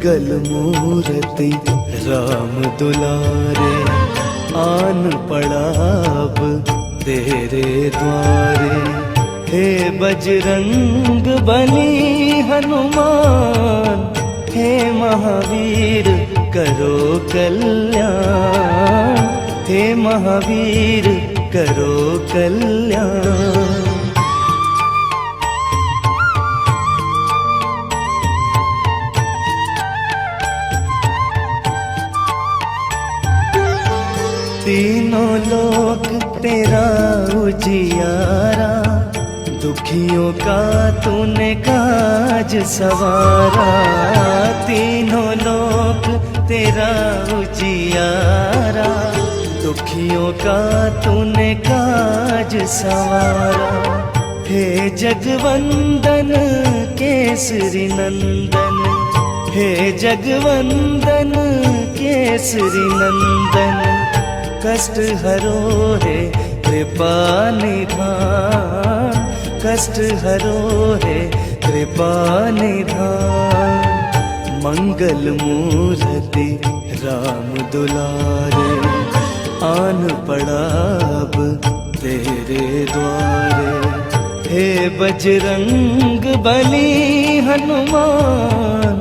मंगल मूर्ति राम दुलारे, आन पड़ा अब तेरे द्वारे। हे बजरंग बली हनुमान, हे महावीर करो कल्याण, हे महावीर करो कल्याण। तीनों लोक तेरा उजियारा, दुखियों का तूने काज सवारा। तीनों लोक तेरा उजियारा, दुखियों का तूने काज सवारा। हे जगवंदन केसरी नंदन, हे जगवंदन केसरी नंदन। कष्ट हरो है कृपा निधान, कष्ट हरो है कृपा निधान। मंगल मूर्ति राम दुलारे, आन पड़ा अब तेरे द्वारे। हे बजरंग बली हनुमान,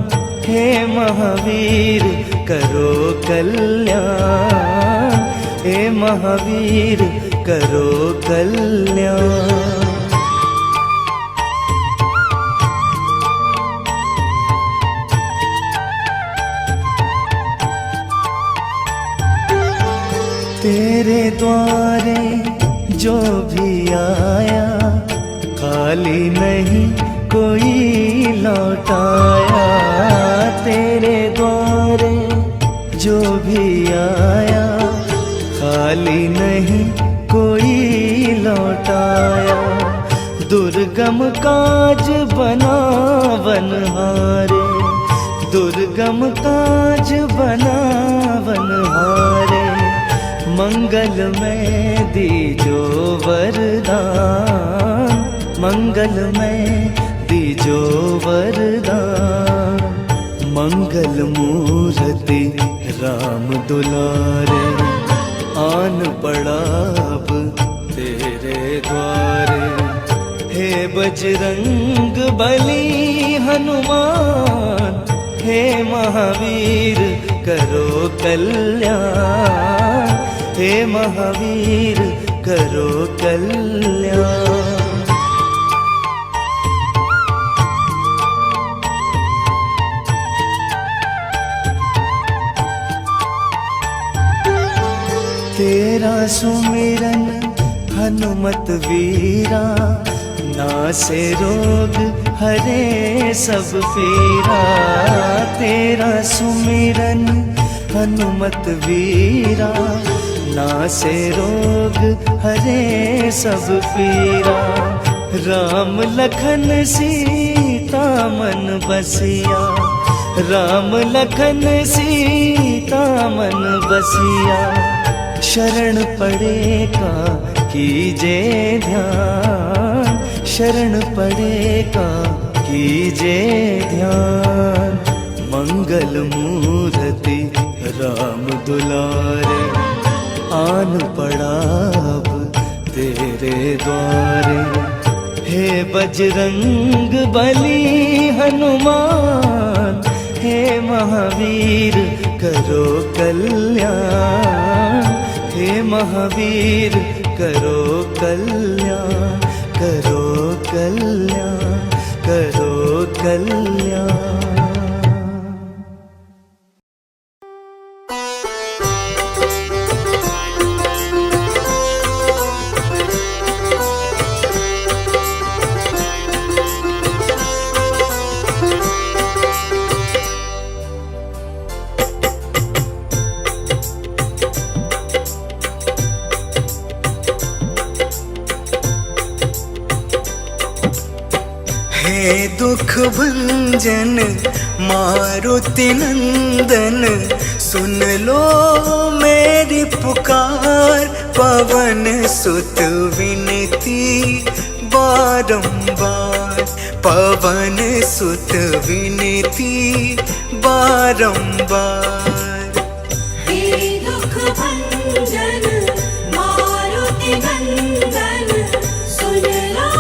हे महावीर करो कल्याण, हे महावीर करो कल्याण। तेरे द्वारे जो भी आया, खाली नहीं कोई लौटाया। तेरे द्वारे जो भी आया, खाली नहीं कोई लौटाया। दुर्गम काज बनावनहारे, दुर्गम काज बनावनहारे। मंगल में दीजो वरदान, मंगल में दीजो वरदान। मंगल मूर्ति राम दुलारे, आन पड़ा अब तेरे द्वारे। हे बजरंग बली हनुमान, हे महावीर करो कल्याण, हे महावीर करो कल्याण। तेरा सुमिरन हनुमत वीरा, नासे रोग हरे सब पीरा। तेरा सुमिरन हनुमत वीरा, नासे रोग हरे सब पीरा। राम लखन सीता मन बसिया, राम लखन सीता मन बसिया। शरण पड़ेगा कीजे ध्यान, शरण पड़ेगा कीजे ध्यान। मंगल मूर्ति राम दुलारे, आन पड़ा अब तेरे द्वारे। हे बजरंग बली हनुमान, हे महावीर करो कल्याण, हे महावीर करो कल्याण, करो कल्याण, करो कल्याण। हे दुख भंजन मारुति नंदन, सुन लो मेरी पुकार। पवन सुत विनती बारंबार, पवन सुत विनती बारंबार। हे दुख भंजन मारुति नंदन, सुन लो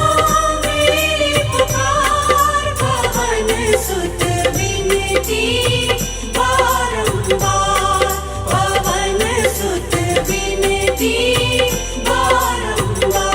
मेरी पुकार। पवन सुत विनती बारंबार, पवन सुत विनती बारंबार।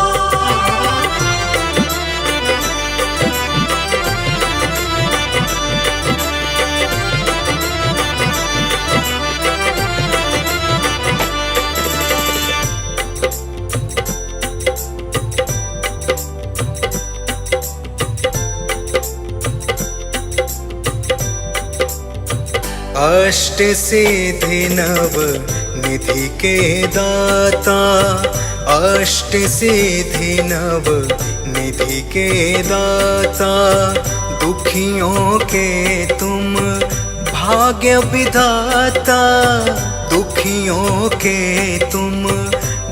अष्ट सिद्धि नव निधि के दाता, अष्ट सिद्धि नव निधि के दाता। दुखियों के तुम भाग्य विधाता, दुखियों के तुम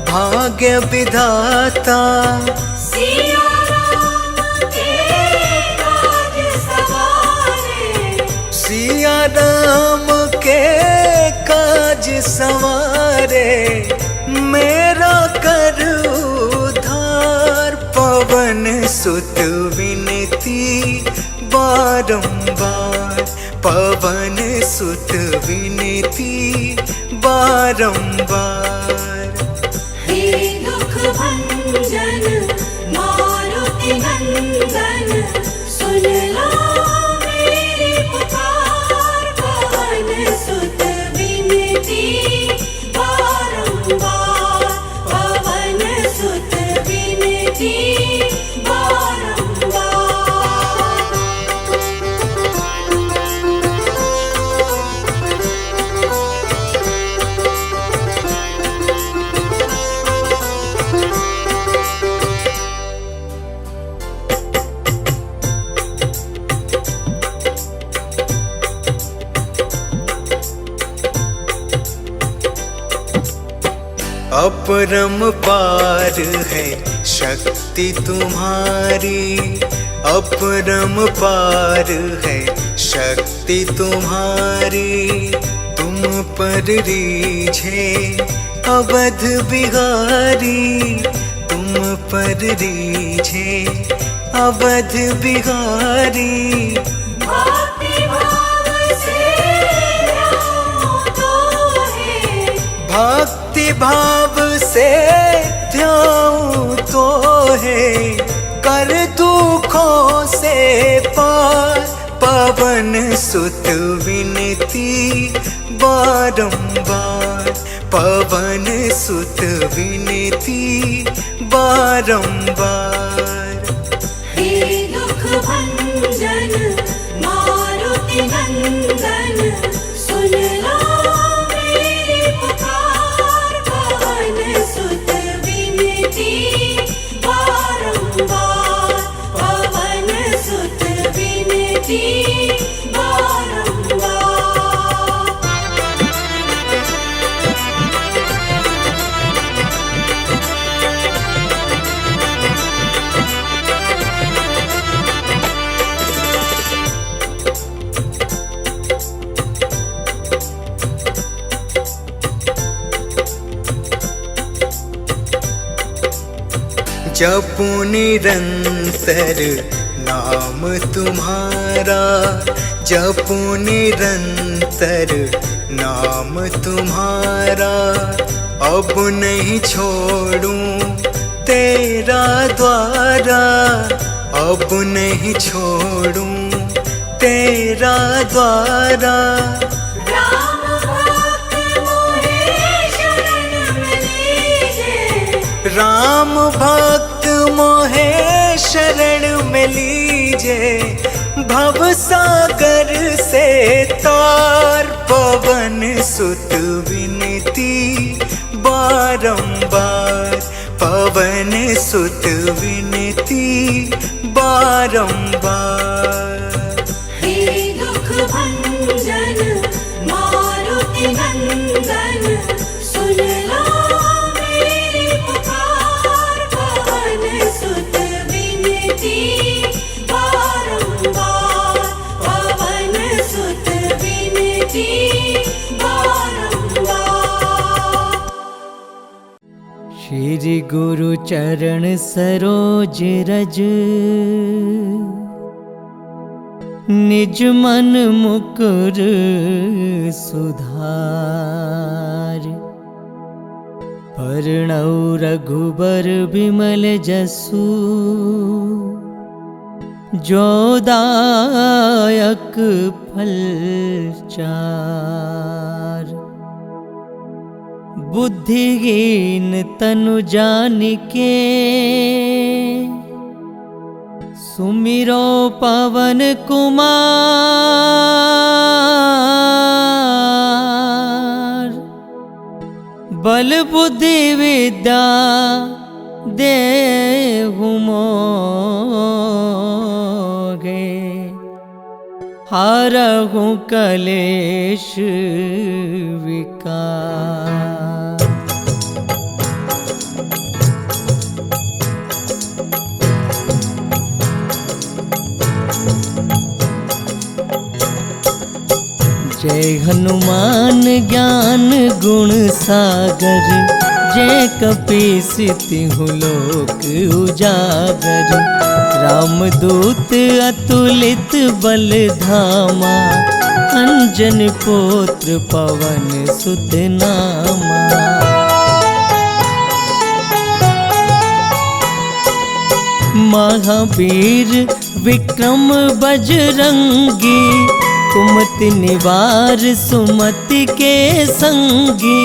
भाग्य विधाता। सिया राम के काज सवारे, सिया राम के काज संवारे, मेरा कर उद्धार। पवन सुत विनती बारंबार, पवन सुत विनती बारंबार। हे दुख भंजन मारुति नंदन, सुन लो मेरी पुकार। पवन सुत विनती बारंबार, पवन सुत विनती बारंबार। अपरम पार है शक्ति तुम्हारी, अपरम पार है शक्ति तुम्हारी। तुम पर रीझे अवध बिहारी, तुम पर रीझे अवध बिहारी। भक्ति भाव से ध्याऊं तो है, भक्ति भाव से ध्याऊं तो है, कर दुखों से पार। पवन सुत विनती बारंबार, पवन सुत विनती बारंबार। हे दुख भंजन मारुति नंदन, सुन लो मेरी पुकार। पवन सुत विनती बारंबार, पवन सुत विनती बारंबार। जपू निरंतर नाम तुम्हारा, जपू निरंतर नाम तुम्हारा। अब नहीं छोड़ूं तेरा द्वारा, अब नहीं छोड़ूं तेरा द्वारा। राम भक्त मोहे शरण में लीजे, राम भक्त मोहे शरण में लीजे। भव सागर से तार, पवन सुत विनती बारंबार, पवन सुत विनती बारंबार। हे दुख भंजन मारुति नंदन, सुन लो मेरी पुकार। पवन सुत विनती बारंबार, श्री गुरु चरण सरोज रज, निज मन मुकुर सुधार। पर्णौ रघुबर बिमल जसु, जो दायक फल चार। बुद्धिहीन तनु जानिके, सुमिरो पवन कुमार। बल बुद्धि विद्या देहु मोगे, हारहु कलेश विकार। जय हनुमान ज्ञान गुण सागर, जय कपीस तिहुँ लोक उजागर। रामदूत अतुलित बल धामा, अंजन पुत्र पवन सुत नामा। महावीर विक्रम बजरंगी, कुमति निवार सुमति के संगी।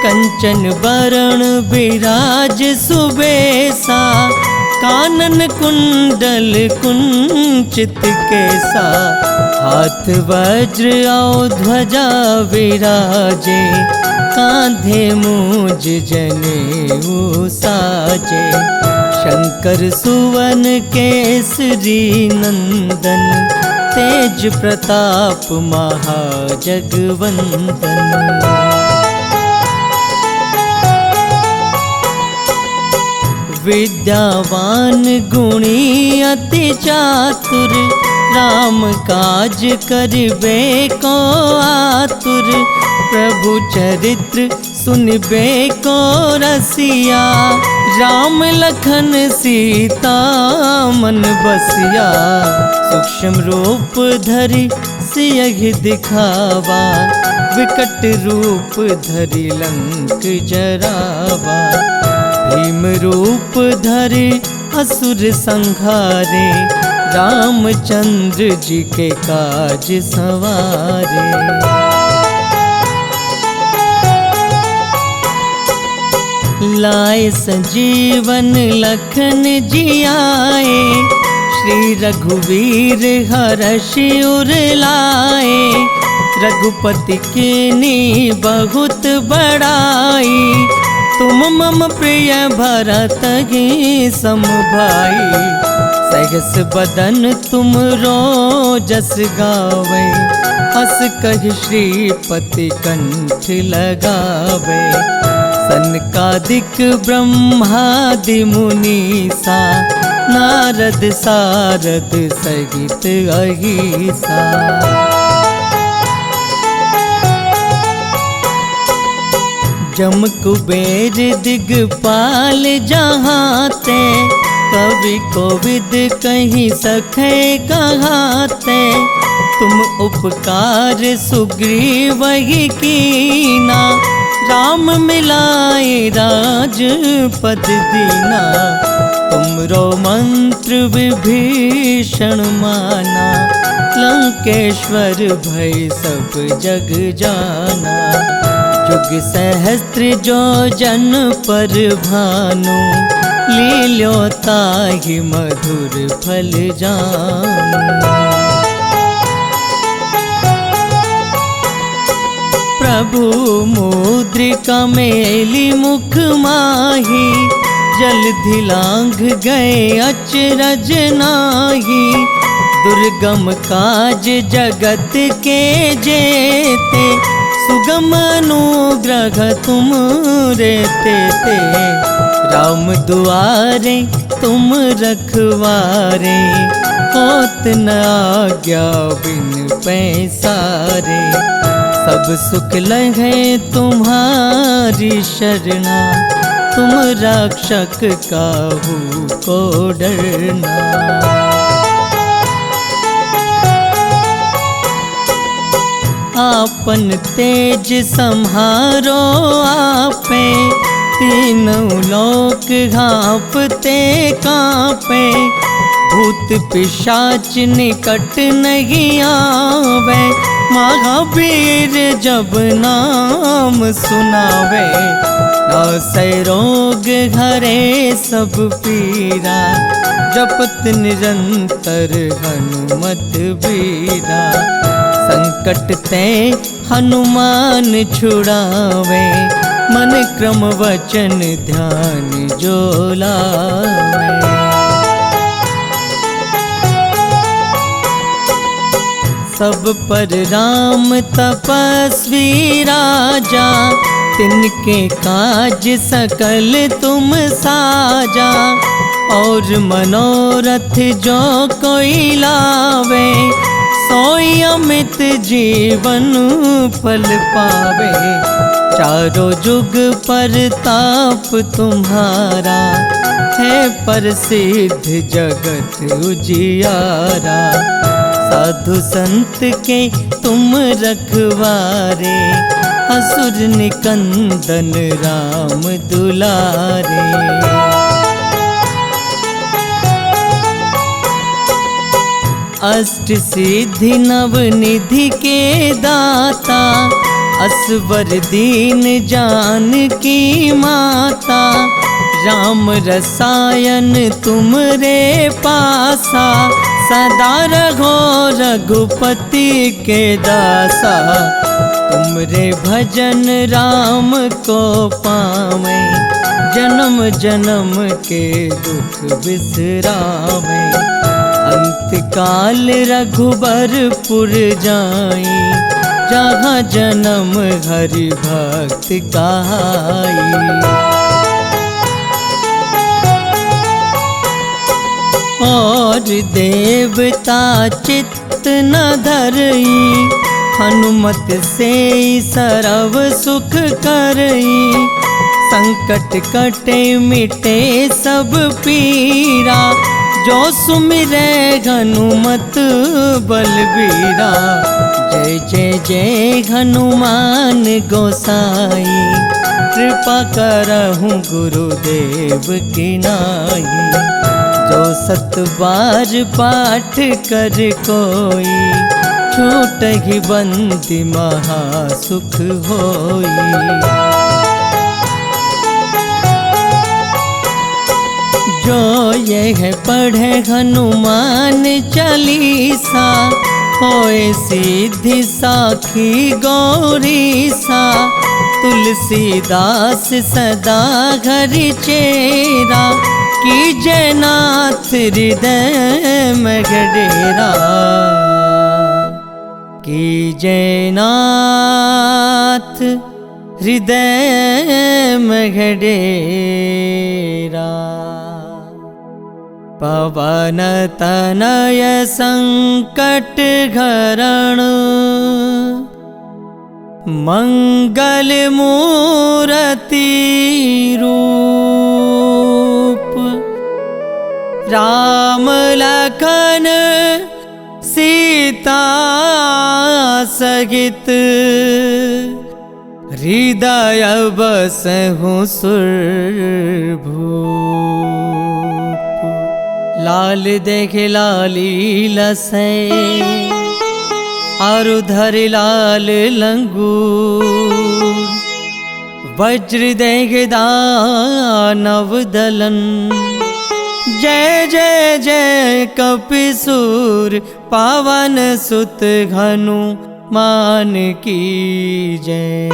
कंचन बरण विराज सुबेसा, कानन कुंडल कुंचित केसा। हाथ वज्र और ध्वजा विराजे, कांधे मूज जनेऊ साजे। शंकर सुवन केसरी नंदन, तेज प्रताप महाजगवंदन। विद्यावान गुणी अति चातुर, राम काज करिबे को आतुर। प्रभु चरित्र सुनिबे को रसिया, राम लखन सीता मन बसिया। सूक्ष्म रूप धरि सियहि दिखावा, विकट रूप धरि लंक जरावा। भीम रूप धरि असुर संहारे, रामचंद्र जी के काज सवारे। लाए संजीवन लखन जियाए, श्री रघुवीर हरषि उर लाए। रघुपति कीन्ही बहुत बड़ाई, तुम मम प्रिय भरत ही सम भाई। सहस बदन तुम जस गावे, हस कहि श्रीपति कंठ लगावे। सनकादिक ब्रह्मादि मुनीसा, नारद सारद सहित अहिसा। जम कुबेर दिगपाल जहाँते, कवि कोविद कहीं सखे कहाते। तुम उपकार सुग्रीव ही कीना, राम मिलाए राजपद दीना। तुमरो मंत्र विभीषण माना, लंकेश्वर भय सब जग जाना। जुग सहस्त्र जो जन पर भानु, लील्यो ताहि मधुर फल जानु। प्रभु मुद्रिका मेली मुख माही, जलधि लांघ गए अचरज नाही। दुर्गम काज जगत के जेते, सुगम अनुग्रह तुम रे तेते। राम दुआरे तुम रखवारे, होत न आज्ञा बिन पैसारे। सब सुख लगे तुम्हारी शरणा, तुम रक्षक काहू को डरना। आपन तेज संहारो आपे, तीनों लोक घापते कांपे। भूत पिशाच निकट नहीं आवे, महावीर जब नाम सुनावे। नासै रोग हरे सब पीरा, जपत निरंतर हनुमत बीरा। संकट ते हनुमान छुड़ावे, मन क्रम वचन ध्यान जो लावे। सब पर राम तपस्वी राजा, तिनके काज सकल तुम साजा। और मनोरथ जो कोई लावे, सोई अमित जीवन फल पावे। चारों जुग परताप तुम्हारा, है प्रसिद्ध जगत उजियारा। साधु संत के तुम रखवारे, असुर निकंदन राम दुलारे। अष्ट सिद्धि नव निधि के दाता, असवर दीन जानकी माता। राम रसायन तुमरे पासा, सदा रहो रघुपति के दासा। तुमरे भजन राम को पावे, जन्म जन्म के दुख बिसरावे। अंत काल रघुबरपुर जाई, जहाँ जन्म हरि भक्त कहाई। और देवता चित्त न धरई, हनुमत से सर्व सुख करई। संकट कटे मिटे सब पीरा, जो सुमिरै हनुमत बलबीरा। जय जय जय हनुमान गोसाई, कृपा करहु गुरुदेव की नाई। जो 7 बार पाठ कर कोई, छूटहि बंदी महासुख होई। जो यह पढ़े हनुमान चालीसा, होए सिद्धि साखी गौरीसा। तुलसीदास सदा घर चेरा, कीजय नाथ हृदय में डेरा। कीजय नाथ हृदय में डेरा। पवन तनय संकट हरण, मंगल मूर्ति रूप। राम लखन सीता सहित, हृदय बसहु सुरभूप। लाल देखे लाली लसै, और धर लाल लंगूर। वज्र देख दानव दलन, जय जय जय कपिसूर। पावन सुत हनुमान की जय।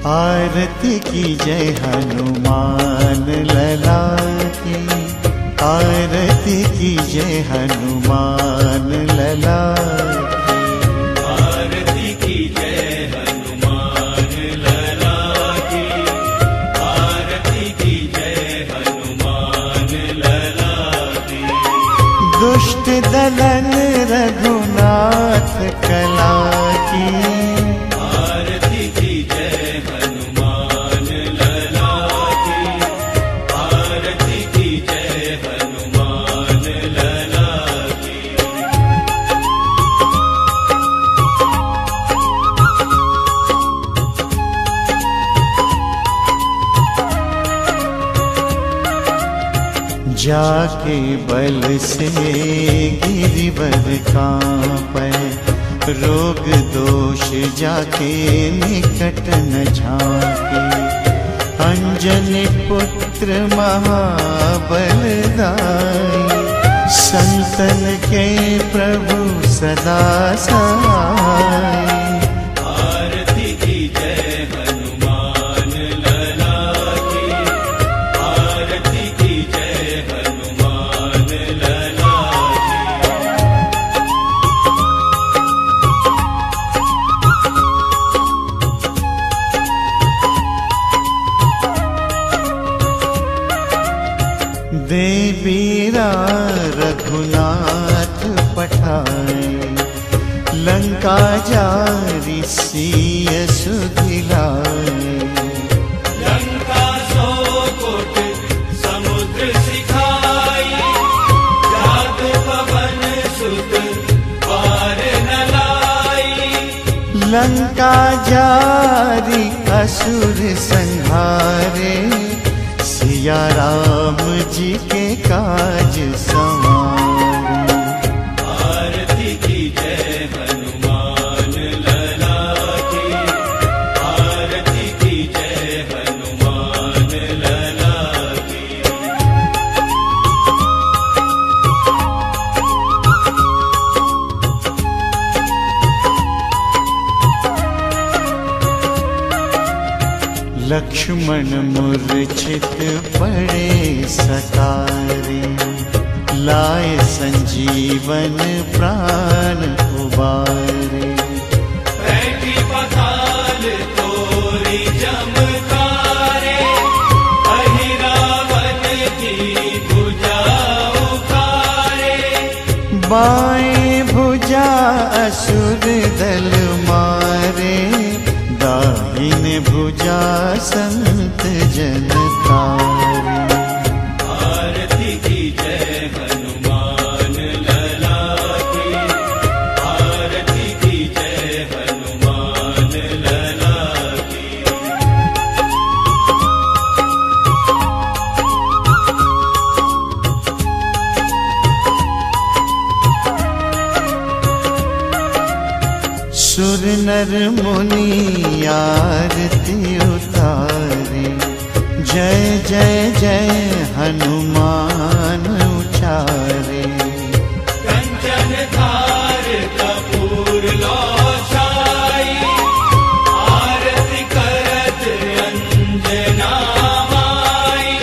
आरती की जय हनुमान लला की, आरती की जय हनुमान लला की। आरती की जय हनुमान लला की, जाके बल से गिरिवर कांपे, रोग दोष जाके निकट न झांके। अंजनी पुत्र महाबलदाई, संतन के प्रभु सदा सहाय। आरती की जय हनुमान लला की, आरती की जय हनुमान लला की। देवीरा रघुनाथ पठाए, लंका जारी सिय सुधिलाए। लंका सो कोट समुद्र सिखाई, जादू पवन सुत पार न लाई। लंका जारी असुर संहारे, सिया राम जी के काज संवारे। आरती की जय हनुमान लला की, आरती की जय हनुमान लला की। लक्ष्मण मूर्छित पड़े सकारे, लाए संजीवन प्राण उबारे। बैठी पताल तोरी चमकारे, अहि रावण की भुजा उखारे। बाएं भुजा असुर दल मारे, दाहिने भुजा संत जन तारे। आरती की जय हनुमान लला की, आरती की जय हनुमान लला की। सुर नर मुनि आरती उतारे, जय जय जय हनुमान उचारे। कंचन थार कपूर लो छाई, आरती करत अंजना माई।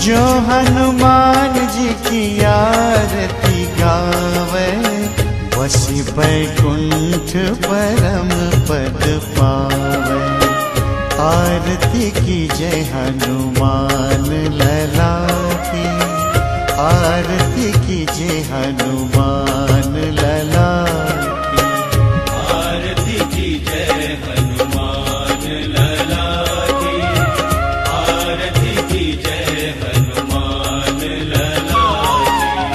जो हनुमान जी की आरती गावे, वसी बैकुंठ परम पद पावे। आरती की जय हनुमान लला की, आरती की जय हनुमान लला की। आरती की जय हनुमान लला की, आरती की जय हनुमान लला की।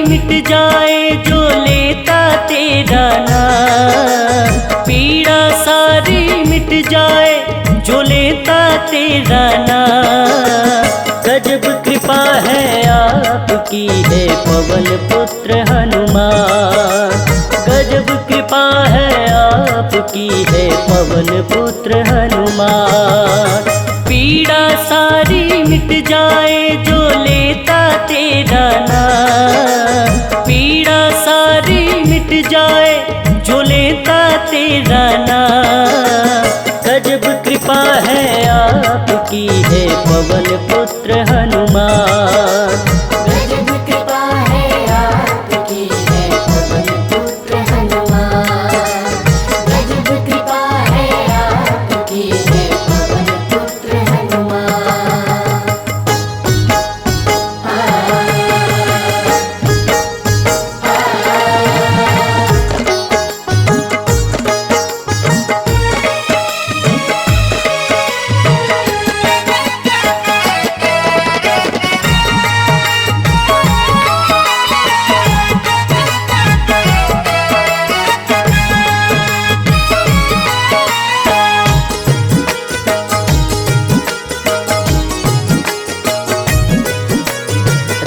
मिट जाए जो लेता तेरा नाम, पीड़ा सारी मिट जाए जो लेता तेरा नाम। गजब कृपा है आपकी है पवन पुत्र हनुमान, गजब कृपा है आपकी है पवन पुत्र हनुमान। पीड़ा सारी मिट जाए जो लेता तेरा नाम, पीड़ा सारी मिट जाए जो लेता तेरा नाम। गजब कृपा है आपकी है पवन पुत्र हनुमान, गजब कृपा है आपकी है पवन पुत्र हनुमान।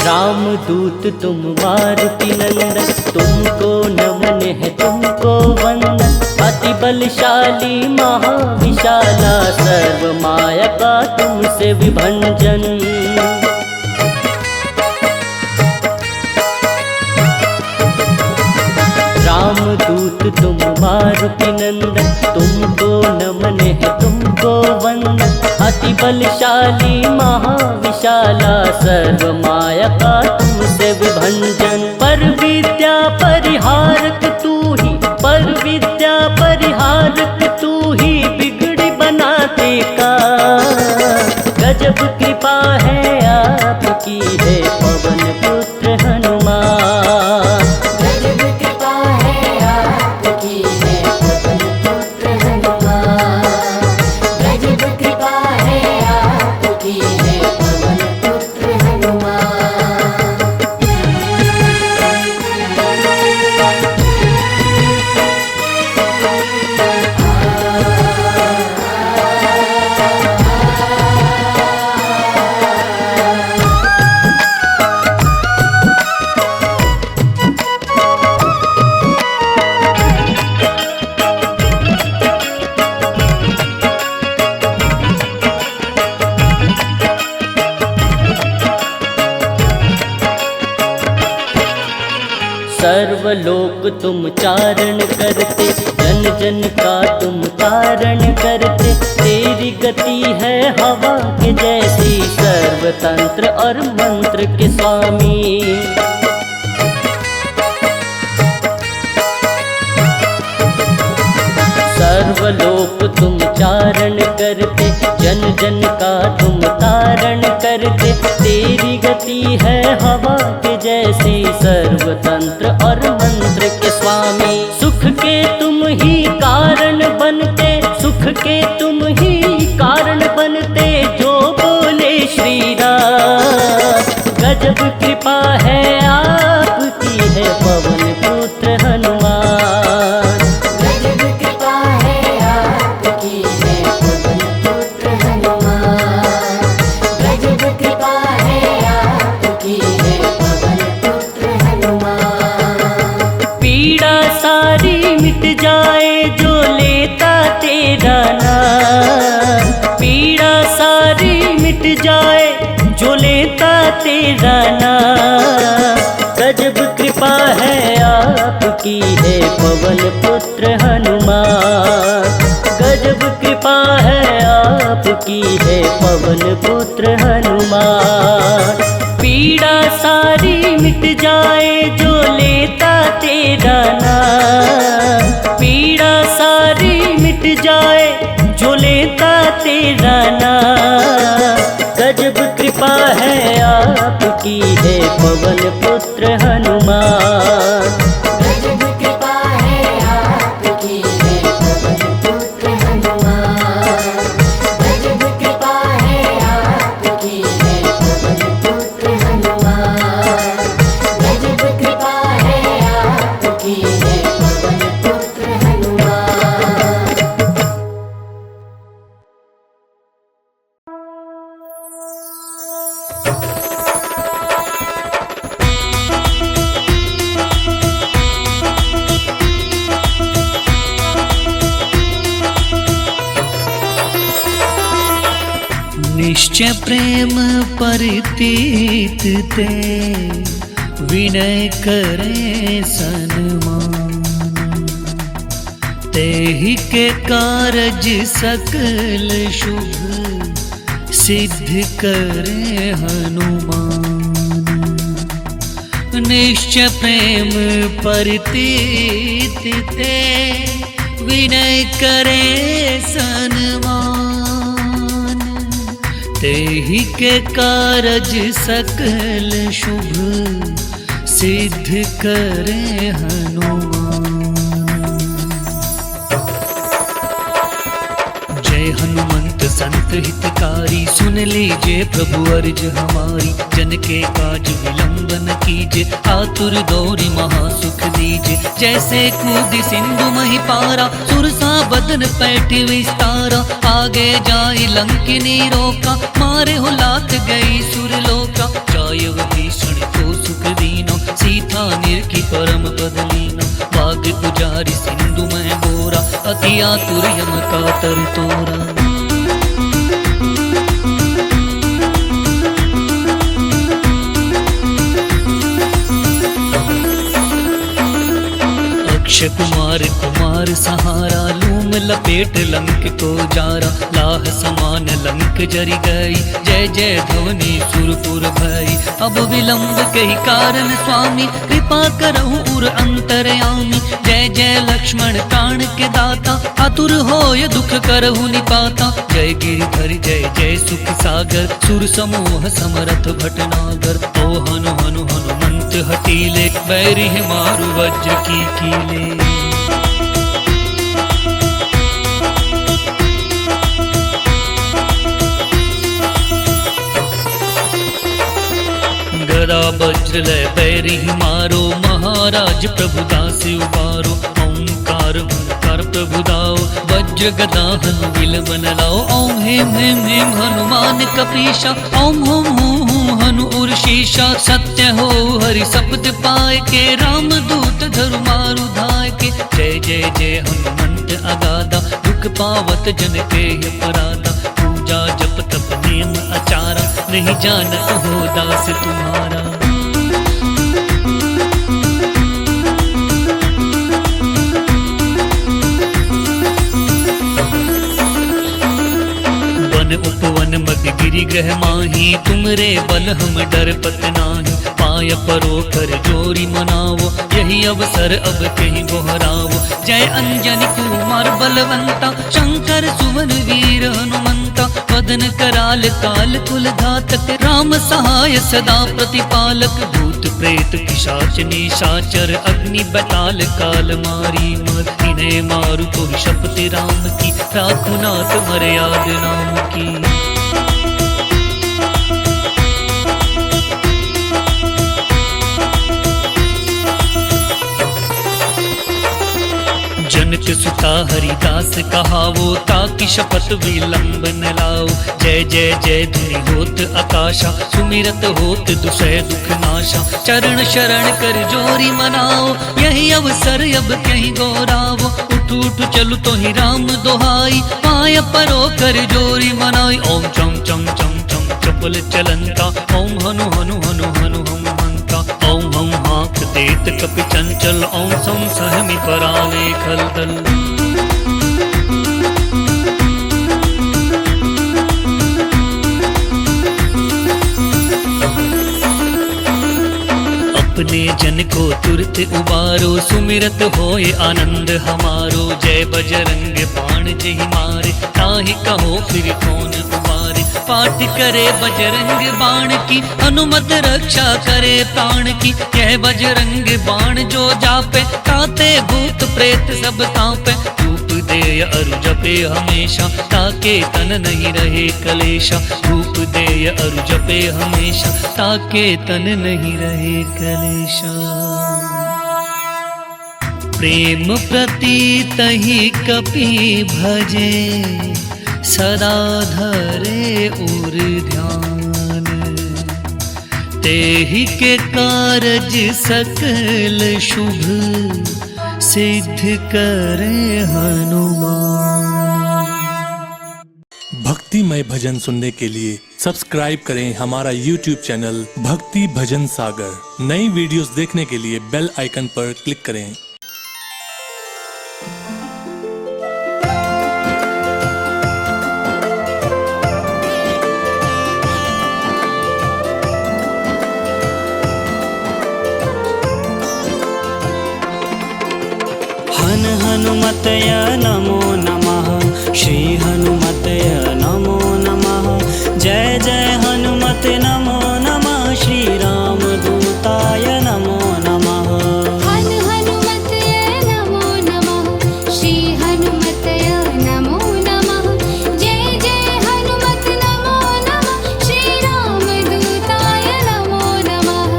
रामदूत तुम मारुति नंदन, तुमको नमन है तुमको वंदन। अति बलशाली महाविशाला, सर्व माया का तुमसे विभंजन। रामदूत तुम मारुति नंदन, तुमको नमन है तुमको वंदन। अति बलशाली महाविशाला, सर्व माया का तुमसे विभंजन। पर विद्या परिहारक तू ही, पर विद्या परिहारक तू ही, बिगड़ी बनाते का। गजब कृपा है आपकी है पवन पुत्र हनुमान। गजब कृपा है आपकी है पवन पुत्र हनुमान। गजब कृपा है आपकी है पवन पुत्र हनुमान। सर्वलोक तुम चारण करते, जन जन का तुम तारण करते। तेरी गति है हवा के जैसी, सर्वतंत्र और मंत्र के स्वामी। सर्वलोक तुम चारण करते, जन जन का तुम तारण करते। तेरी गति है हवा के जैसी, सर्वतंत्र और मंत्र के स्वामी। सुख के तुम ही कारण बनते, सुख के तुम ही कारण बनते, जो बोले श्री राम। गजब कृपा है आपकी है पवन पुत्र हनुमान। गजब कृपा है आपकी है पवन पुत्र हनुमान। गजब कृपा है आपकी है पवन पुत्र हनुमान। पीड़ा सारी मिट जाए जो लेता तेरा नाम। पीड़ा सारी मिट जाए जो लेता तेरा नाम। गजब कृपा है आपकी है पवन पुत्र हनुमान। गजब कृपा है आपकी है पवन पुत्र हनुमान। पीड़ा सारी मिट जाए जो लेता तेरा नाम। पीड़ा सारी मिट जाए जो लेता तेरा नाम। गजब कृपा है आपकी है पवन पुत्र हनुमान। गजब कृपा है आपकी है पवन पुत्र हनुमान। गजब कृपा है आपकी है पवन पुत्र हनुमान। गजब कृपा है आपकी है पवन पुत्र हनुमान। निश्चय प्रेम परितीत ते, विनय करे सन्मान। तेहि के कारज सकल शुभ, सिद्ध करे हनुमान। निश्चय प्रेम परितीत ते, विनय करे सन्मान। तेहि के कारज सकल शुभ, सिद्ध करे हनुमान। जय हनुमंत संत हितकारी, सुन लीजिए प्रभु अर्ज हमारी। जन के काज विलंब न कीजिए, आतुर दौरी महासुख दीजिए। जैसे कूद सिंधु मही पारा, सुरसा बदन पैठ विस्तारा। आगे जाई लंकिनी रोका, मारे हो लात गई सुरलोका। जाय विभीषण परम पद लीना। बाग उजारी सिंधु में बोरा, अति आतुर यम कातर तोरा। अक्षय कुमार कुमार सहारा, लूम लपेट लंक को जारा। लाह समान लंक जरी गई, जय जय ध्वनि सुरपुर भई। अब विलंब कही कारण स्वामी, कृपा करहु उर अंतरयामी। जय जय लक्ष्मण प्राण के दाता, आतुर होय दुख करहु निपाता। जय गिरिधर जय जय सुख सागर, सुर समूह समरथ भटनागर। ओ हनु हनु हनुमंत हटीले, बैरी मारु वज्र की कीले। गदा वज्र लय बैरी मारो, महाराज प्रभु दास उबारो। ओंकार हुंकार प्रभु दाओ, वज्र गदा हनु विल बन लाओ। ओम हेम हेम हेम हनुमान कपीशा, ओम हुम हुम हुम हनु उर्शीशा। सत्य हो हरि शब्द पाए के, राम दूत धरु मारु धाय के। जय जय जय हनुमंत अगाधा, दुख पावत जन के अपराधा। पूजा जप तप नेम आचारा, नहीं जानत हो दास तुम्हारा। वन उपवन मग गिरि ग्रह माही, तुमरे बल हम डरपत नाही। पाय परो कर जोरी मनावो, यही अवसर अब कहीं दोहरावो। जय अंजनी कुमार बलवंता, शंकर सुवन वीर हनुमंता। वदन कराल काल कुल घातक, राम सहाय सदा प्रतिपालक। भूत प्रेत पिशाच निशाचर, अग्नि बताल काल मारी मर। इन्हें मारु तो शपथ राम की, राखु नाथ मर्याद नाम की। जनक सुता हरिदास कहावो, ताकि शपथ विलंब न लाओ। जय जय जय धुनि होत आकाशा, सुमिरत होत दुसह दुख नाशा। चरण शरण कर जोरी मनाओ, यही अवसर अब कहीं गौरावो। उठ उठ चलु तो ही राम दोहाई, पाय परो कर जोरी मनाई। ओम चम चम चम चम चपल चलंता, ओम हनु हनु हनु हनु हनुमंता। ओम हम हाथ देत कपि चंचल, ओम सम सहमि परावे खलदल। अपने जन को तुरत उबारो, सुमिरत होए आनंद हमारो। जय बजरंग बाण जहि मारे, ताहि कहो फिर कौन उबारे। पाठ करे बजरंग बाण की, हनुमत रक्षा करे प्राण की। यह बजरंग बाण जो जापे, ताते भूत प्रेत सब कांपे। धूप दे अरु जपे हमेशा, ताके तन नहीं रहे कलेशा। धूप दे अरु जपे हमेशा, ताके तन नहीं रहे कलेशा। प्रेम प्रतीत ही कपि भजे, सदा धरे उर ध्यान। तेहि के कारज सकल शुभ, सिद्ध करे हनुमान। भक्तिमय भजन सुनने के लिए सब्सक्राइब करें हमारा YouTube चैनल भक्ति भजन सागर। नई वीडियोस देखने के लिए बेल आइकन पर क्लिक करें। हनुमतय नमो नमः, श्री हनुमतय नमो नमः। जय जय हनुमत नमो नमः, श्री रामदूताय नमो नमः। हनुमतय नमो नमः, श्री हनुमतय नमो नमः। जय जय हनुमत नमो नमः, श्री रामदूताय नमो नमः।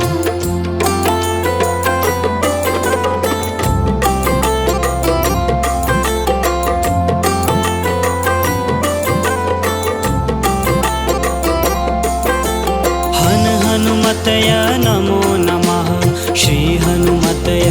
हनुमतय नमो नमः, श्री हनुमतय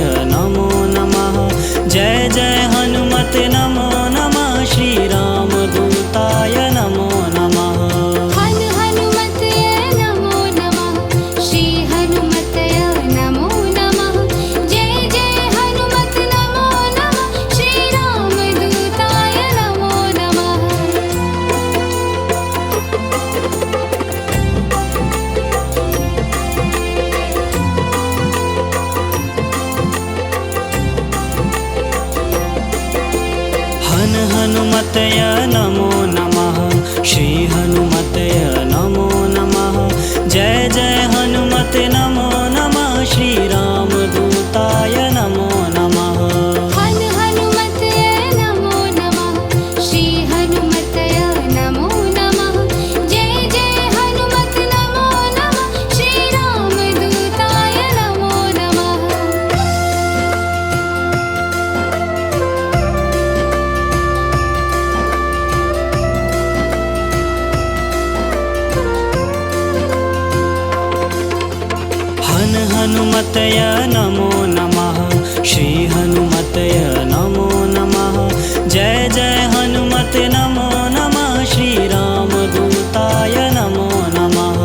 हनुमतय नमो नमः। श्री हनुमतय नमो नमः। जय जय हनुमते नमो नमः। श्री रामदूताय नमो नमः। हनुमतय नमो नमः। श्री हनुमतय नमो नमः। जय जय हनुमत नमो नमः। श्री रामदूताय नमो नमः। हनुमतय नमो नमः। श्री हनुमतय नमो नमः। जय जय हनुमते नमो नमः। श्री रामदूताय नमो नमः।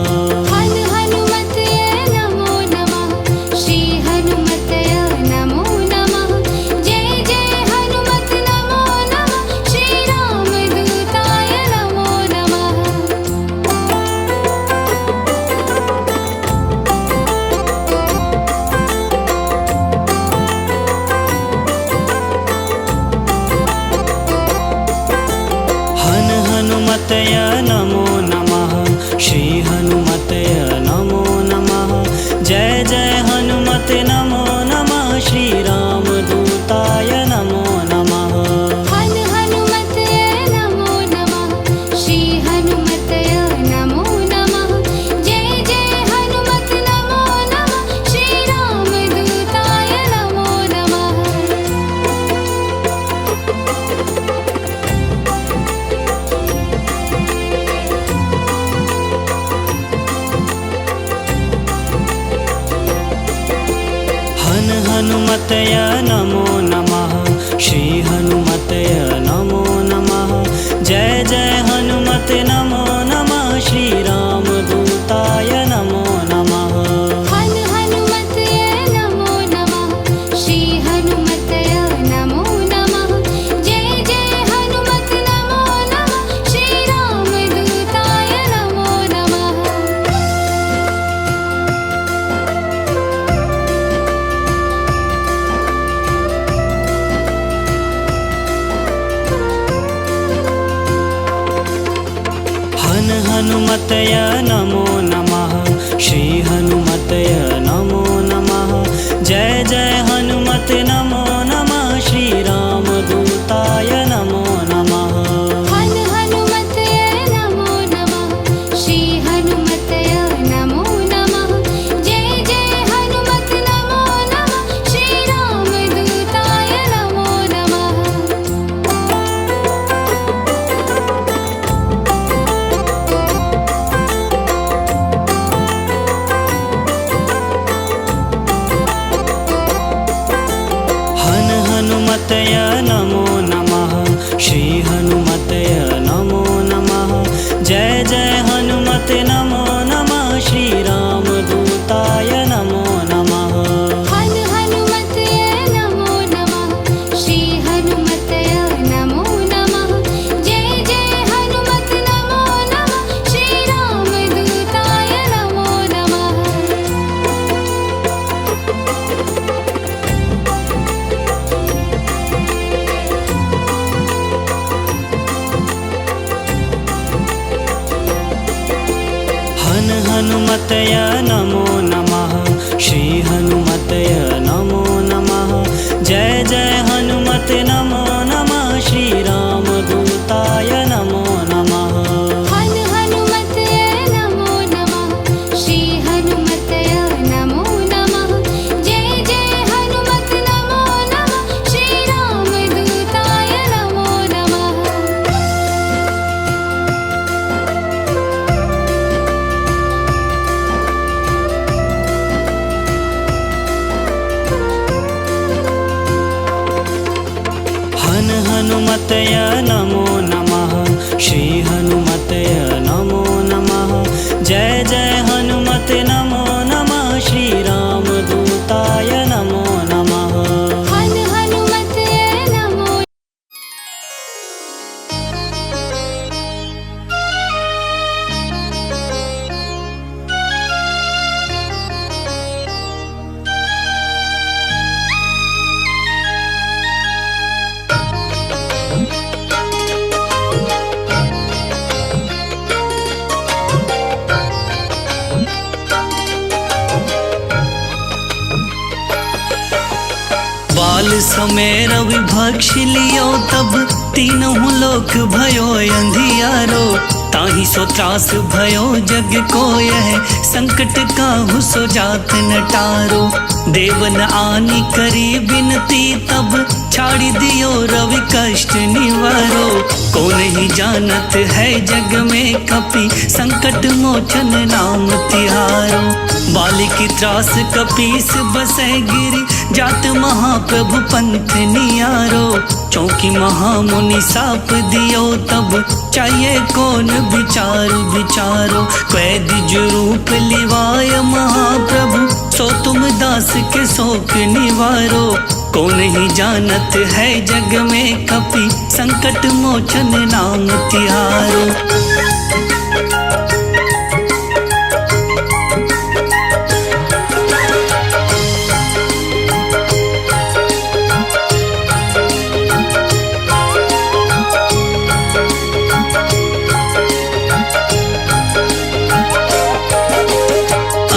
हनुमतय नमो नमः। श्री हनुमतय नमो नमः। जय जय हनुमत नमो नमः। श्री रामदूताय नमो नमः। हनुमतय नमो नमः। श्री हनुमतय नमो नमः। जय जय हनुमते नमो नमः। श्री रामदूताय नमो नमः। हनुमतय नमो नमः। श्री हनुमतय नमो नमः। जय जय हनुमत नमो नमः। श्री रामदूताय नमो नमः। हनुमतय नमो नमः। श्री हनुमतय नमो नमः। जय जय हनुमते नमो नमः। श्री रामदूताय नमो नमः। हनुमतय नमो नमः। श्री हनुमतय नमो नमः। जय जय हनुमत नमो नमः। श्री रामदूताय नमो नमः। हनुमतय नमो नमः। श्री हनुमतय नमो नमः। जय जय हनुमते नमो नमः। श्री रामदूताय नमो नमः। हनुमतय नमो नमः। श्री हनुमतय नमो नमः। जय जय हनुमत नमो नमः। श्री रामदूताय नमो नमः। हनुमतय नमो नमः। श्री हनुमतय नमो नमः। जय जय हनुमते नमो नमः। श्री रामदूताय नमो नमः। हनुमतय नमो नमः। श्री हनुमतय नमो नमः। जय जय हनुमत नमो नमः। श्री रामदूताय नमो नमः। हनुमतय नमो नमः। श्री हनुमतय नमो नमः। जय जय हनुमते नमो नमः। श्री रामदूताय नमो नमः। हनुमतय नमो नमः। श्री हनुमतय नमो नमः। जय जय हनुमत नमो नमः। श्री रामदूताय नमो नमः। हनुमतय नमो नमः। श्री हनुमतय नमो नमः। जय जय हनुमते नमो नमः। श्री रामदूताय नमो नमः। हनुमतय नमो काल समय रवि भक्ष लियो तब तीनों लोक भयो अंधियारो। ताहि सो त्रास भयो जग को यह संकट काहू सो जात न टारो। देवन आनी करी बिनती तब छाड़ी दियो रवि कष्ट निवारो। को नहीं जानत है जग में कपि संकट मोचन नाम तिहारो। बालिक त्रास कपीस बसै गिरि जात महाप्रभु पंथ नियारो। चौकी महामुनि साप दियो तब चाहिए कौन विचारो। कैद रूप लिवाय महाप्रभु सो तुम दास के शोक निवारो। को नहीं जानत है जग में कपि संकट मोचन नाम तिहारो।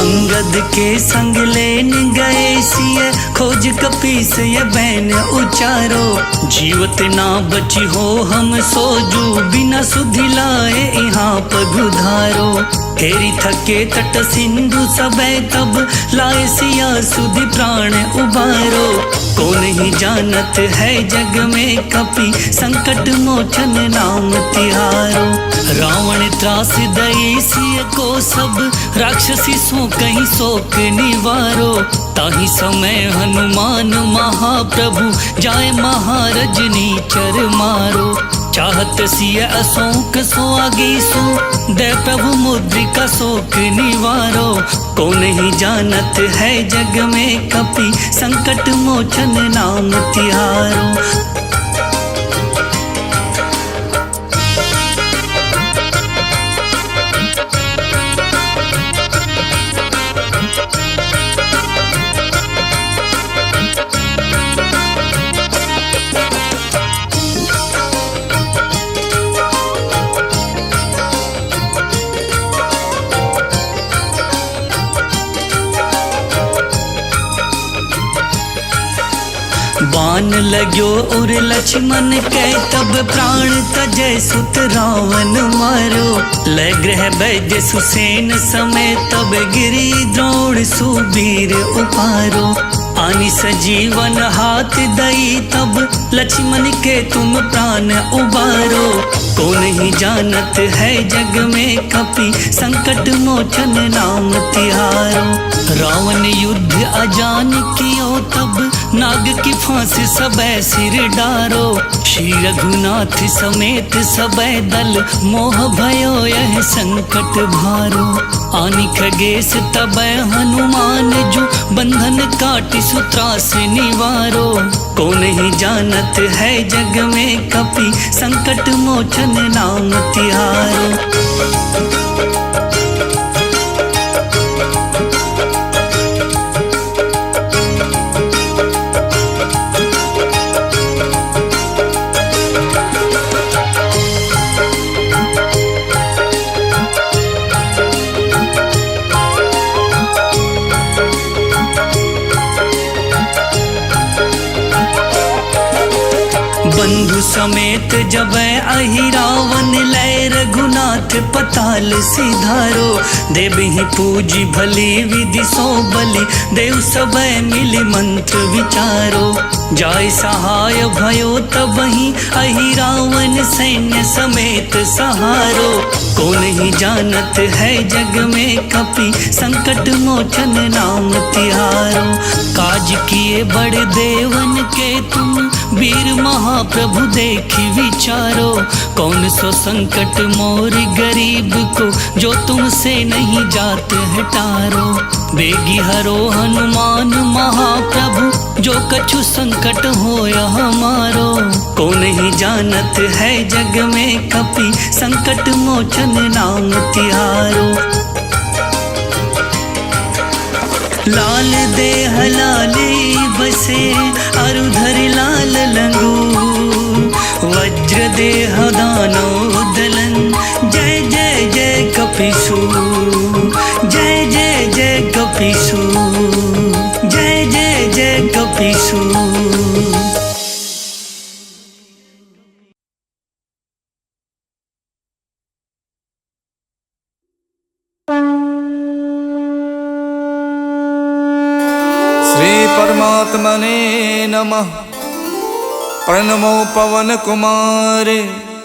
अंगद के संग लेन गए सिय खोज कपीस ये बैन उचारो। जीवत ना बची हो हम सोजू बिना सुधि लाए यहाँ पगुधारो। हेरी थके तट सिंधु सबे तब लाए सिया सुधि प्राण उबारो। को नहीं जानत है जग में कपि संकट मोचन नाम तिहारो। रावण त्रास दई सिय को सब राक्षसी सो कहीं शोक निवारो। ताहि समय हनुमान महाप्रभु जाए महारजनी चर मारो। चाहत सिय असोक सो आगी सो दे प्रभु मुद्रिका शोक निवारो। को नहीं जानत है जग में कपि संकट मोचन नाम तिहारो। बाण लग्यो और लक्ष्मण के तब प्राण तजय सुत रावण मारो। लय ग्रह वैद्य सुसेन समय तब गिरी द्रोण सुबीर उपारो। आनि सजीवन हाथ दई तब लक्ष्मण के तुम प्राण उबारो। को नहीं जानत है जग में कपि संकट मोचन नाम तिहारो। रावण युद्ध अजान कियो तब नाग की फांसी सबे सिर डारो। श्री रघुनाथ समेत सबे दल मोह भयो यह संकट भारो। आनि खगेश तबै हनुमान जो बंधन काटि सुत्रास निवारो। को नहीं जानत है जग में कपि संकट मोचन नाम तिहारो। बंधु समेत जब अहि रावण लय रघुनाथ पताल सिधारो। देवहि पूजी भली विधि सो बलि देव सब मिली मंत्र विचारो। जाय सहाय भयो तबहि अहि रावण सैन्य समेत सहारो। को नहीं जानत है जग में कपि संकट मोचन नाम तिहारो। काज किए बड़े देवन के तुम वीर महाप्रभु देखी विचारो। कौन सो संकट मोर गरीब को जो तुमसे नहीं जात है टारो। बेगी हरो हनुमान महाप्रभु जो कछु संकट होया हमारो। को नहीं जानत है जग में कपि संकट मोचन नाम तिहारो। लाल देह लाली बसे अरुधर लाल लंगू। वज्र देह दानो दलन जय जय जय कपिसु। जय जय जय कपिसु। जय जय जय कपिसु। परमात्मने नमः। प्रणमो पवन कुमार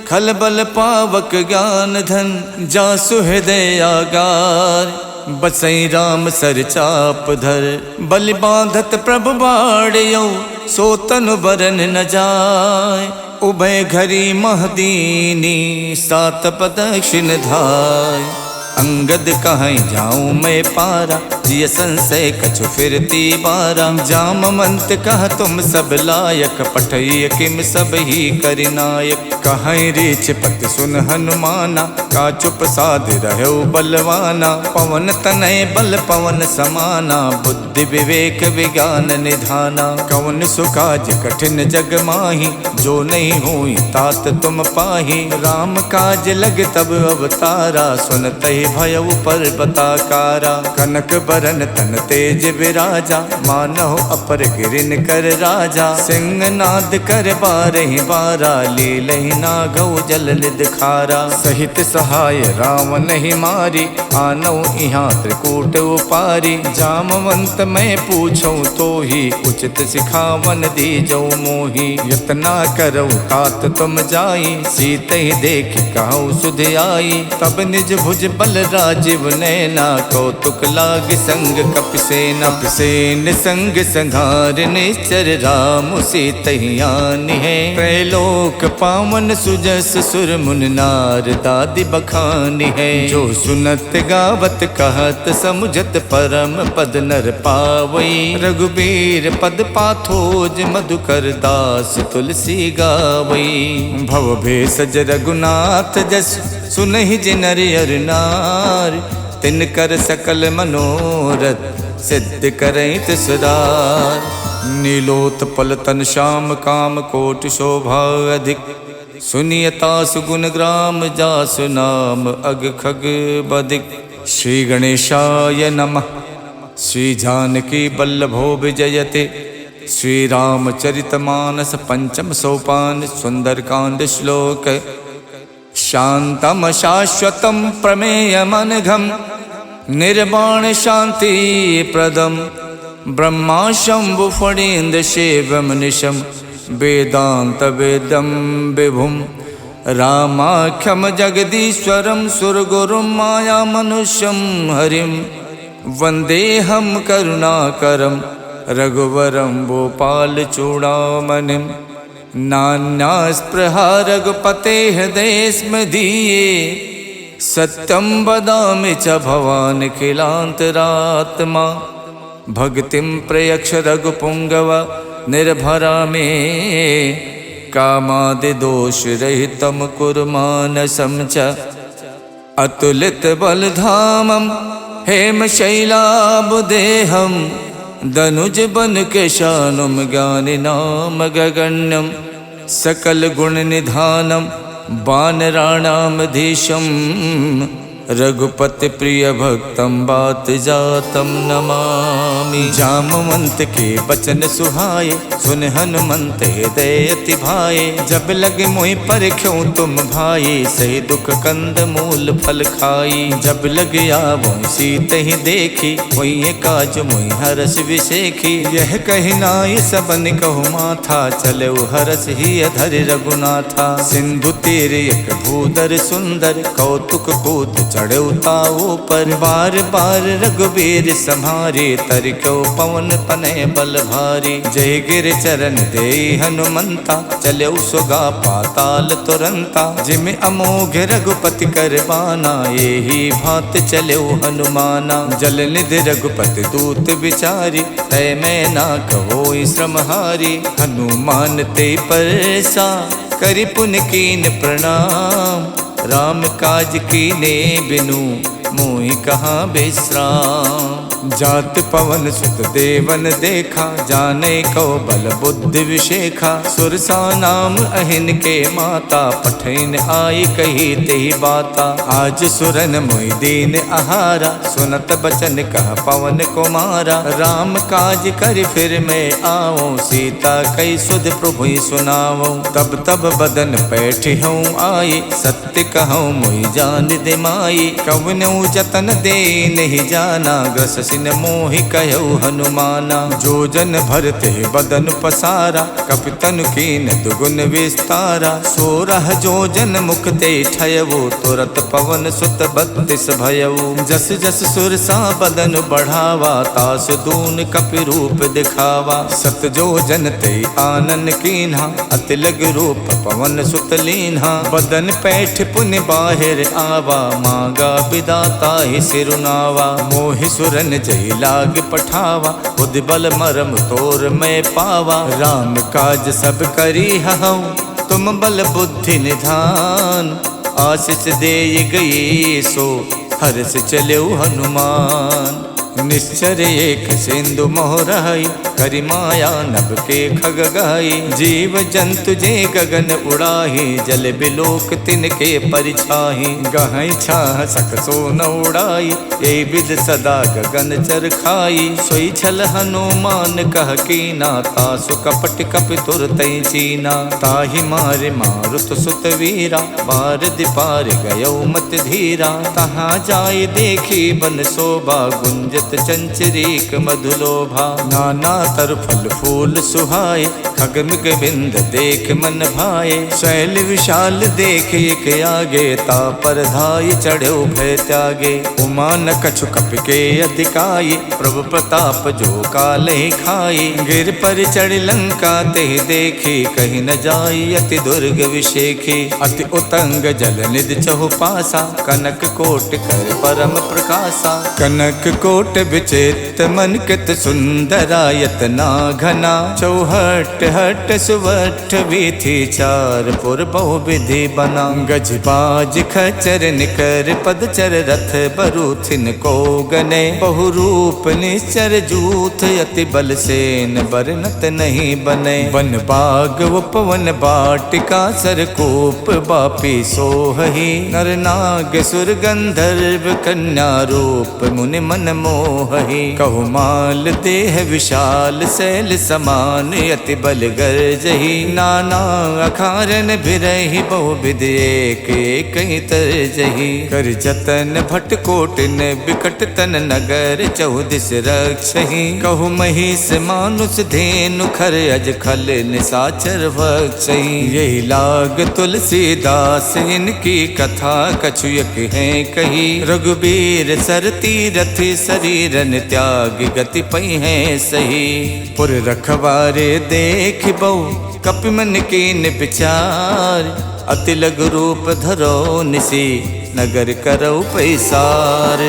खल बल पावक ज्ञान धन जासु हृदय आगार। बसई राम सर चाप धर बलि बांधत प्रभु बाड़ियो सो तनु बरन न जाय। उभय घरी महदीनी सात प्रदक्षिण धाय। अंगद कहीं जाऊं मैं पारा जिय संशय कछु फिरती बारा। जामवंत कह तुम सब लायक पठय किम सब ही करिनायक। कहीं रीछ पत सुन हनुमाना का चुप साध रहो बलवाना। पवन तनय बल पवन समाना बुद्धि विवेक विज्ञान निधाना। कवन सुकाज कठिन जग माही जो नहीं हुई तात तुम पाही। राम काज लग तब अवतारा सुनते भय पर बताकारा। कनक बरन तन तेज विराजा मानहो अपर गिरिन कर राजा। सिंह नाद कर बारहि बारा लीलहि नागौ जल निदखारा। सहित सहाय रावण ही मारी आनौ इहाँ त्रिकूट उपारी। जामवंत मैं पूछूं तो ही उचित सिखावन दीजौ मोही। यतना करौ तात तुम जाई सीत ही देख कहूँ सुध आई। तब निज भुज बल राजीव नैना कौतुक लाग संग कपिसेना। कपिसेन संग संघार निश्चर राम सीतहियान है। त्रैलोक पावन सुजस सुर मुन नार दादि बखानी है। जो सुनत गावत कहत समुझत परम पद नर पावई। रघुबीर पद पाथोज मधुकर दास तुलसी गावई। भव भेषज रघुनाथ जस सुनहि जिनर अर नार। तिनकर सकल मनोरथ सिद्ध करई तिसरार। नीलोत्पल तन श्याम काम कोटि शोभा अधिक। सुनियता सुगुण ग्राम जासु नाम अग खग बदिक। श्री गणेशाय नमः। श्री जानकी बल्लभो विजयते। श्री रामचरितमानस पंचम सोपान सुंदरकांड श्लोक। शांतम शाश्वतम प्रमेयमनघम निर्वाण शांति प्रदम। ब्रह्मा शंभु फणीन्द्र शिवम निशम वेदांत वेदम विभुम। रामाख्यम जगदीश्वरम सुरगुरुम माया मनुष्यम हरिम। वंदेहम करुणाकरम रघुवरम भोपाल चूड़ामणिम। नान्या स्पृहा रघुपते हृदय स्मदीये। सत्यम वदामि च भवान् खिलान्तरात्मा। भक्तिं प्रयक्ष रघुपुंगव निर्भरा मे। कामादि दोष रहितं कुर्मानसं च। अतुलित बलधामं हेमशैलाबुदेहं। दनुज बन केशानुम ज्ञानि नाम गगण्यम। सकल गुण निधानम वानराणामधीशम। रघुपति प्रिय भक्तम बात जातम नमामि। जामवंत के बचन सुहाए सुन हनुमंत हृदय अति भाए। जब लगे मोहि पर क्यों तुम भाई सही दुख कंद मूल फल खाई। जब लग आवो सीत ही देखी वही काज मोहि हरस विशेखी। यह कही नाई सबन कहु माथा चले हरस ही अधर रघुनाथा। सिंधु तीर एक भूधर सुंदर कौतुक कूद चढ़े उताओ पर। बार बार रघुबीर सम्हारे तरक्यो पवन पने बल भारी। जय गिर चरण दे हनुमंता चले सुगा पाताल तुरंता। जिम अमोघ रघुपति कर बाना यही भात चले हनुमाना। जल निधि रघुपति दूत विचारी तय मैं ना कहो श्रमहारी। हनुमान ते परसा करि पुन कीन प्रणाम। राम काज कीने बिनु मोहि कहाँ विश्राम। जात पवन सुत देवन देखा जाने को बल बुद्धि विशेखा। सुरसा नाम अहिन के माता पठैन आई कही तेहि बाता। आज सुरन मोहि दीन आहारा सुनत बचन कह पवन कुमारा। राम काज कर फिर मैं आओ सीता कई सुध प्रभु सुनाओ। तब तब बदन पैठ हूँ आई सत्य कहूँ मोहि जान दे माई। कवनऊ जतन दे नहीं जाना ग्रस कठिन मोहि कहु हनुमाना। जो जन भरते बदन पसारा, कपितनु कीन दुगुन विस्तारा। 16 जो जन मुक्ते ठयवो, तुरत पवन सुत 32 भयऊ। जस जस सुरसा बदन बढ़ावा, तास दून कपि रूप दिखावा। 7 जो जन ते आनन कीन्हा, अति लग रूप पवन सुत लीन्हा। बदन पैठ पुनि बाहिर आवा, मांगा विदाता ही सिरुनावा। मोहि सुरन जय लाग पठावा, बुद्धि बल मरम तोर मैं पावा। राम काज सब करी हऊँ, तुम बल बुद्धि निधान। आशीष दे गई सो, हर्ष चले हनुमान। निश्चर एक सिंधु मोहराई, करि माया नभ के खग गाई। जीव जंतु जे गगन उड़ाही, जल बिलोक तिनके परिछाही। गहई छाह सक सो न उड़ाई, ये विद सदा गगन चर खाई। सोई छल हनुमान कह कीना, तासु कपट कपि तुरतई चीना। ताहि मारे मारुत सुत वीरा, बार दिपार गयो मत धीरा। तहाँ जाय देखी बन शोभा, गुंजत चंचरीक मधुलोभा। नाना तर फल फूल सुहाए, खगमिग बिंद देख मन भाए। शैल विशाल देख एक आगे, ता पर धाय चढ़ो भय त्यागे। उमा न कछु कपि के अधिकाई, प्रभु प्रताप जो काल ही खाई। गिर पर चढ़ लंका ते देखी, कहीं न जाई अति दुर्ग विशेखी। अति उतंग जल निधि चहु पासा, कनक कोट कर परम प्रकाशा। कनक कोट विचित मन कित सुंदरायत ना घना। चौहट हट सुवठ वीथी, चार पुर बहु विधि बना। गज बाज खचर निकर पदचर, रथ बरूथिन को गने। बहु रूप निश्चर जूथ, अति बल सेन बरनत नहीं बने। वन बाग उपवन बाटिका, सरकूप बापी सोहही। नर नाग सुर गंधर्व कन्या, रूप मुनि मन मोहही। कहु माल देह विशाल, शैल समान अति बल गर्जही। नाना अखारन बिरही, बहु विध एक एक तरजही। कर जतन भट कोटिन, बिकट तन नगर चहुदिस रक्षही। कहु महिष मानुष धेनु, खर अज खल निसाचर भक्षही। यही लाग तुलसीदास, इनकी कथा कछु एक है कही। रघुबीर सर तीरथ, शरीरन त्याग गति पई है सही। पुर रखवारे देख बहु, कपि मन कीन विचार। अति लघु रूप धरो निसी, नगर करौ पैसार।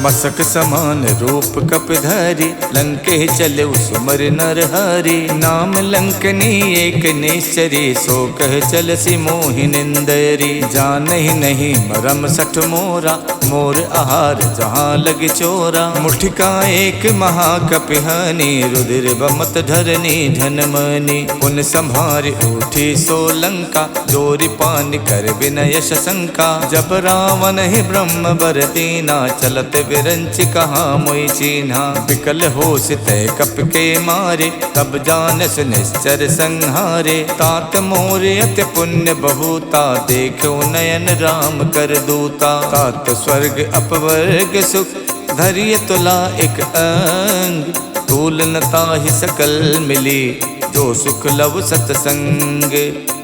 मसक समान रूप कपि धरि, लंके चले सुमर नर हरि। नाम लंकनी एक निश्चरी, सो कह चलसी मोहि निंदरी। जानहि नहीं मरम सठ मोरा, मोर आहार जहाँ लग चोरा। मुठिका एक महाकपिहानी, रुधिर बमत धरनी धनमनी। पुन संभार उठी सो लंका, जोरि पान कर विनय शंका। जब रावण ही ब्रह्म बर दीना, चलत विरंच कहा मोई चीन्हा। विकल होश तय कप के मारे, तब जानस निश्चर संहारे। तात मोरे अति पुण्य बहुता, देखो नयन राम कर दूता। तात स्वर्ग अपवर्ग सुख, धरिय तुला एक अंग। तूल नता ही सकल मिली, जो सुख लव सतसंग।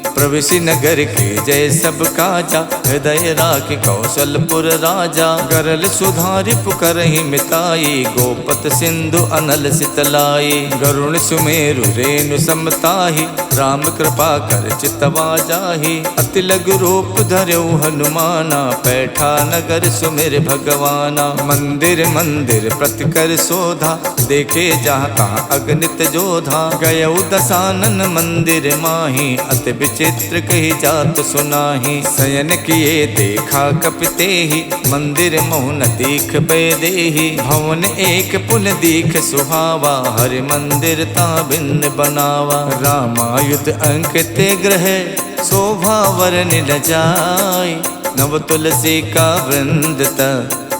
प्रवेशी नगर के जय सब काजा, हृदय राख कौशलपुर राजा। गरल सुधारि पुकरहि मिताई, गोपत सिंधु अनल सितलाई। गरुण सुमेरु रेणु समताहि, राम कृपा कर चितवा जाहि। अति लघु रूप धर्यो हनुमाना, पैठा नगर सुमिर भगवाना। मंदिर मंदिर प्रतिकर शोधा, देखे जहाँ तहाँ अगणित जोधा। गयौ दसानन मंदिर माही, अति विचित्र कही जात सुनाही। शयन किए देखा कपिते ही, मंदिर मोहन दीख बेदेही। भवन एक पुन दीख सुहावा, हरि मंदिर ता भिन्न बनावा। रामायुध अंकित ग्रह, शोभा वरन न जाय। नव तुलसी का वृंद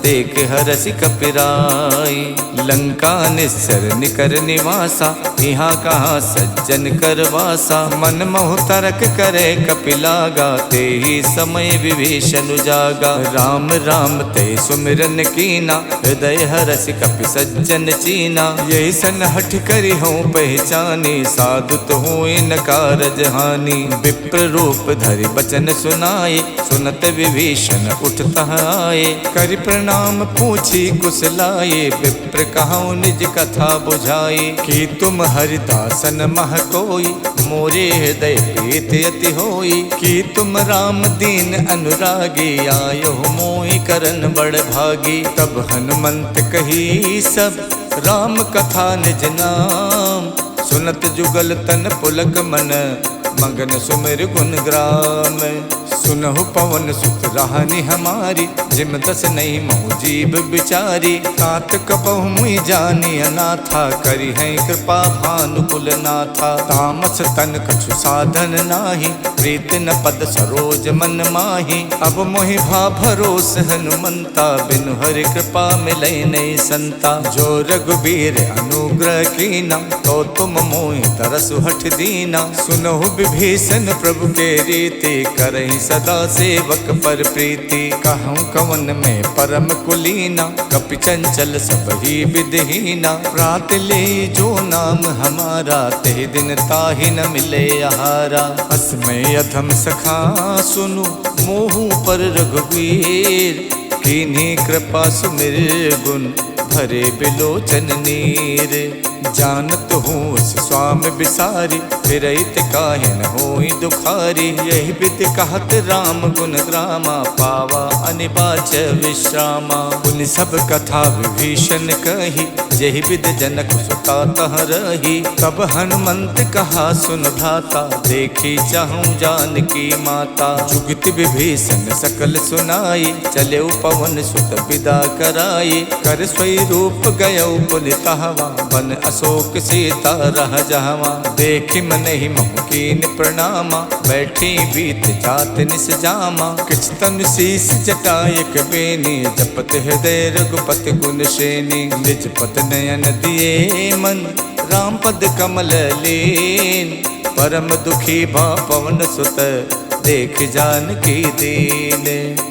देख हरसि कपिराई। लंका निस्सर निकर निवासा, यहाँ कहाँ सज्जन कर वासा। मन मोह तरक करे कपिलागा, ते ही समय विभीषण जागा। राम राम ते सुमिरन कीना, हृदय हरसि कपि सज्जन चीना। यही सन हठ करी हूँ पहचानी, साधुत हूँ इन कारज हानि। विप्र रूप धरि बचन सुनाए, सुनत विभीषण उठता आए। करि प्रणाम पूछी कुशलाए, विप्र कहूँ निज कथा बुझाए। कि तुम हरिदासन मह कोई, मोरे हृदय प्रीत अति होई। कि तुम राम दीन अनुरागी, आयो मोहि करन बड़ भागी। तब हनुमंत कही सब, राम कथा निज नाम। सुनत जुगल तन पुलक मन, मगन सुमिर गुण ग्राम। सुनहु पवन सुत राहनि हमारी, जिम दस नहीं मोह जीव बिचारी। तात कपहु मुई जानी अनाथा, करी है कृपा भानुकुल नाथा। तामस तन कछु साधन नाही, प्रीत न पद सरोज मन माही। अब मोहि भा भरोस हनुमंता, बिनु हरि कृपा मिलै नहीं संता। जो रघुबीर अनुग्रह कीना, तो तुम मोहि तरसु हठ दीना। सुनहु विभीषण प्रभु के रीति, करहि सदा सेवक पर प्रीति। कहूँ कवन में परम कुलीना, कपि चंचल सब ही विदहीना। प्रात ले जो नाम हमारा, ते दिन ताहि न मिले आहारा। अस्मै अधम सखा सुनु, मोहु पर रघुवीर। कीन्ही कृपा सुमिर गुण, भरे बिलोचन नीर। जानत हूँ उस स्वामी बिसारी, फिरहित काहे न होई दुखारी। यही विधि कहत राम गुण ग्रामा, पावा अनिबाच विश्रामा। पुन सब कथा विभीषण कही, यही विधि जनक सुता तह रही। तब हनुमंत कहा सुन भ्राता, देखी चाहूँ जानकी माता। जुगति विभीषण सकल सुनाई, चले पवन सुत विदा कराई। कर स्वरूप गयो पुनितहवा, बन अशोक सीता रह जहवा। देखि मन ही मोह कीन प्रणामा, बैठी बीत जात निस जामा। किछ तनु शीस जटायक बेनी, जपत हृदय रघुपति गुण श्रेणी। निज पत नयन दिए मन, राम पद कमल लीन। परम दुखी भा पवन सुत, देख जानकी दीन।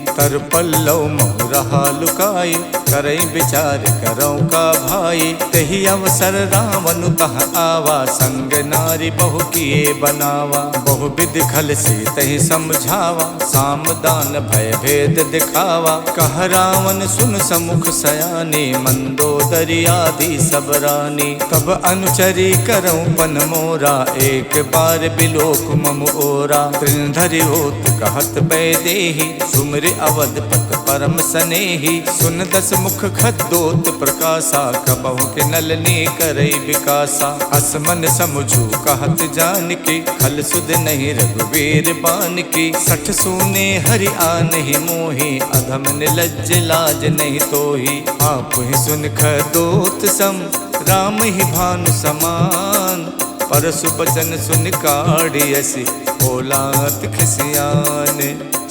तर पल्लव मोह रहा लुकाई, करई विचार करौ का भाई। तही अवसर रावण तह आवा, संग नारी बहु किए बनावा। बहु विधि खल से तही समझावा, साम दान भय भेद दिखावा। कह रावण सुन समुख सयानी, मंदोदरी आदि सब रानी। तब अनुचरी करौ पन मोरा, एक बार बिलोक मम ओरा। त्रिनधरि होत कहत बैदेही, सुमिर अवध पत परम सनेही। सुन दस मुख खद्दोत प्रकाशा, कबहु के नलनी करई विकासा। असमन समझू कहत जानकी, खल सुध नहीं रघुवीर बानकी। सठ सूने हरि आनहि मोहि, अधम निलज्ज लाज नहीं तोहि। आप ही सुन खद्दोत सम, राम ही भानु समान। परसु बचन सुन काढ़ियसि, बोलात खिसियान।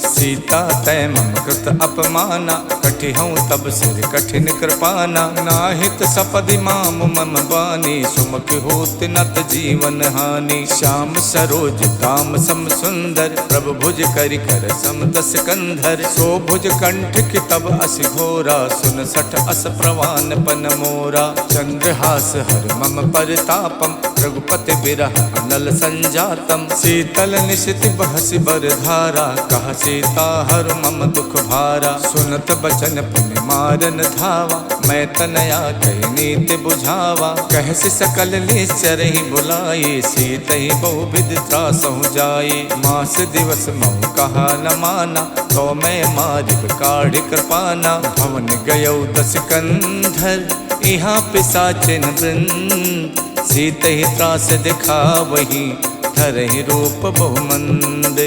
सीता तय मम कृत अपमाना, कठि हूँ तब सिर कठिन कृपाना। नाहित सपदि माम मम बानी, सुमुख होत नत जीवन हानि। श्याम सरोज दाम सम सुंदर, प्रभु भुज करि कर सम दस कंधर। सो भुज कंठ की तब असि घोरा, सुन सठ अस प्रवान पन मोरा। चंद्रहास हर मम परितापम, रघुपति बिरह अनल संजातम। शीतल निशित बहसि बर धारा, कह सीता हर मम दुख भारा। सुनत बचन पुनि मारन धावा, मैं तनया कही नीति बुझावा। कहसि सकल निश्चर ही बुलाई, सीत ही बहुविध त्रासहु जाई। मास दिवस महु कहा न माना, तो मैं मारिब काढ़ कृपाना। भवन गयौ दस कंधर, यहाँ पिशाचिन वृंद। सीत ही त्रास दिखा वही, धरहि रूप बहुमंद।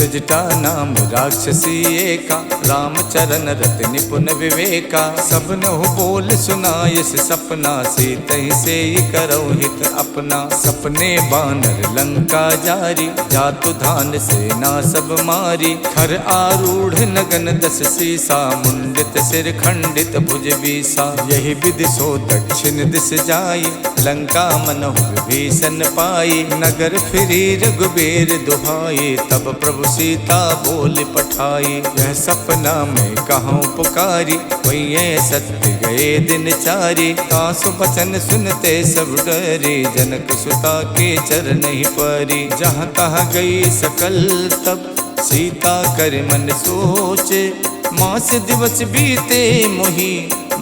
जटा नाम राक्षसी एका, रामचरण रत निपुण विवेका। सब नहु बोल सुनायस सपना, सीतहि से करौ हित अपना। सपने बानर लंका जारी, जातु धान सेना सब मारी। खर आरूढ़ नगन दस सीसा, मुंडित सिर खंडित भुज बीसा। यही विधि सो दक्षिण दिस जाई, लंका मनहु विभीषण पाई। नगर फिरी रघुबीर दुहाई, तब प्रभु सीता बोल पठाई। यह सपना में कहूँ पुकारी, वही सत्य गए दिन चारी। कासु बचन सुनते सब डरे, जनक सुता के चरण ही परी। जहाँ तहाँ गई सकल तब, सीता कर मन सोचे। मास दिवस बीते मोही,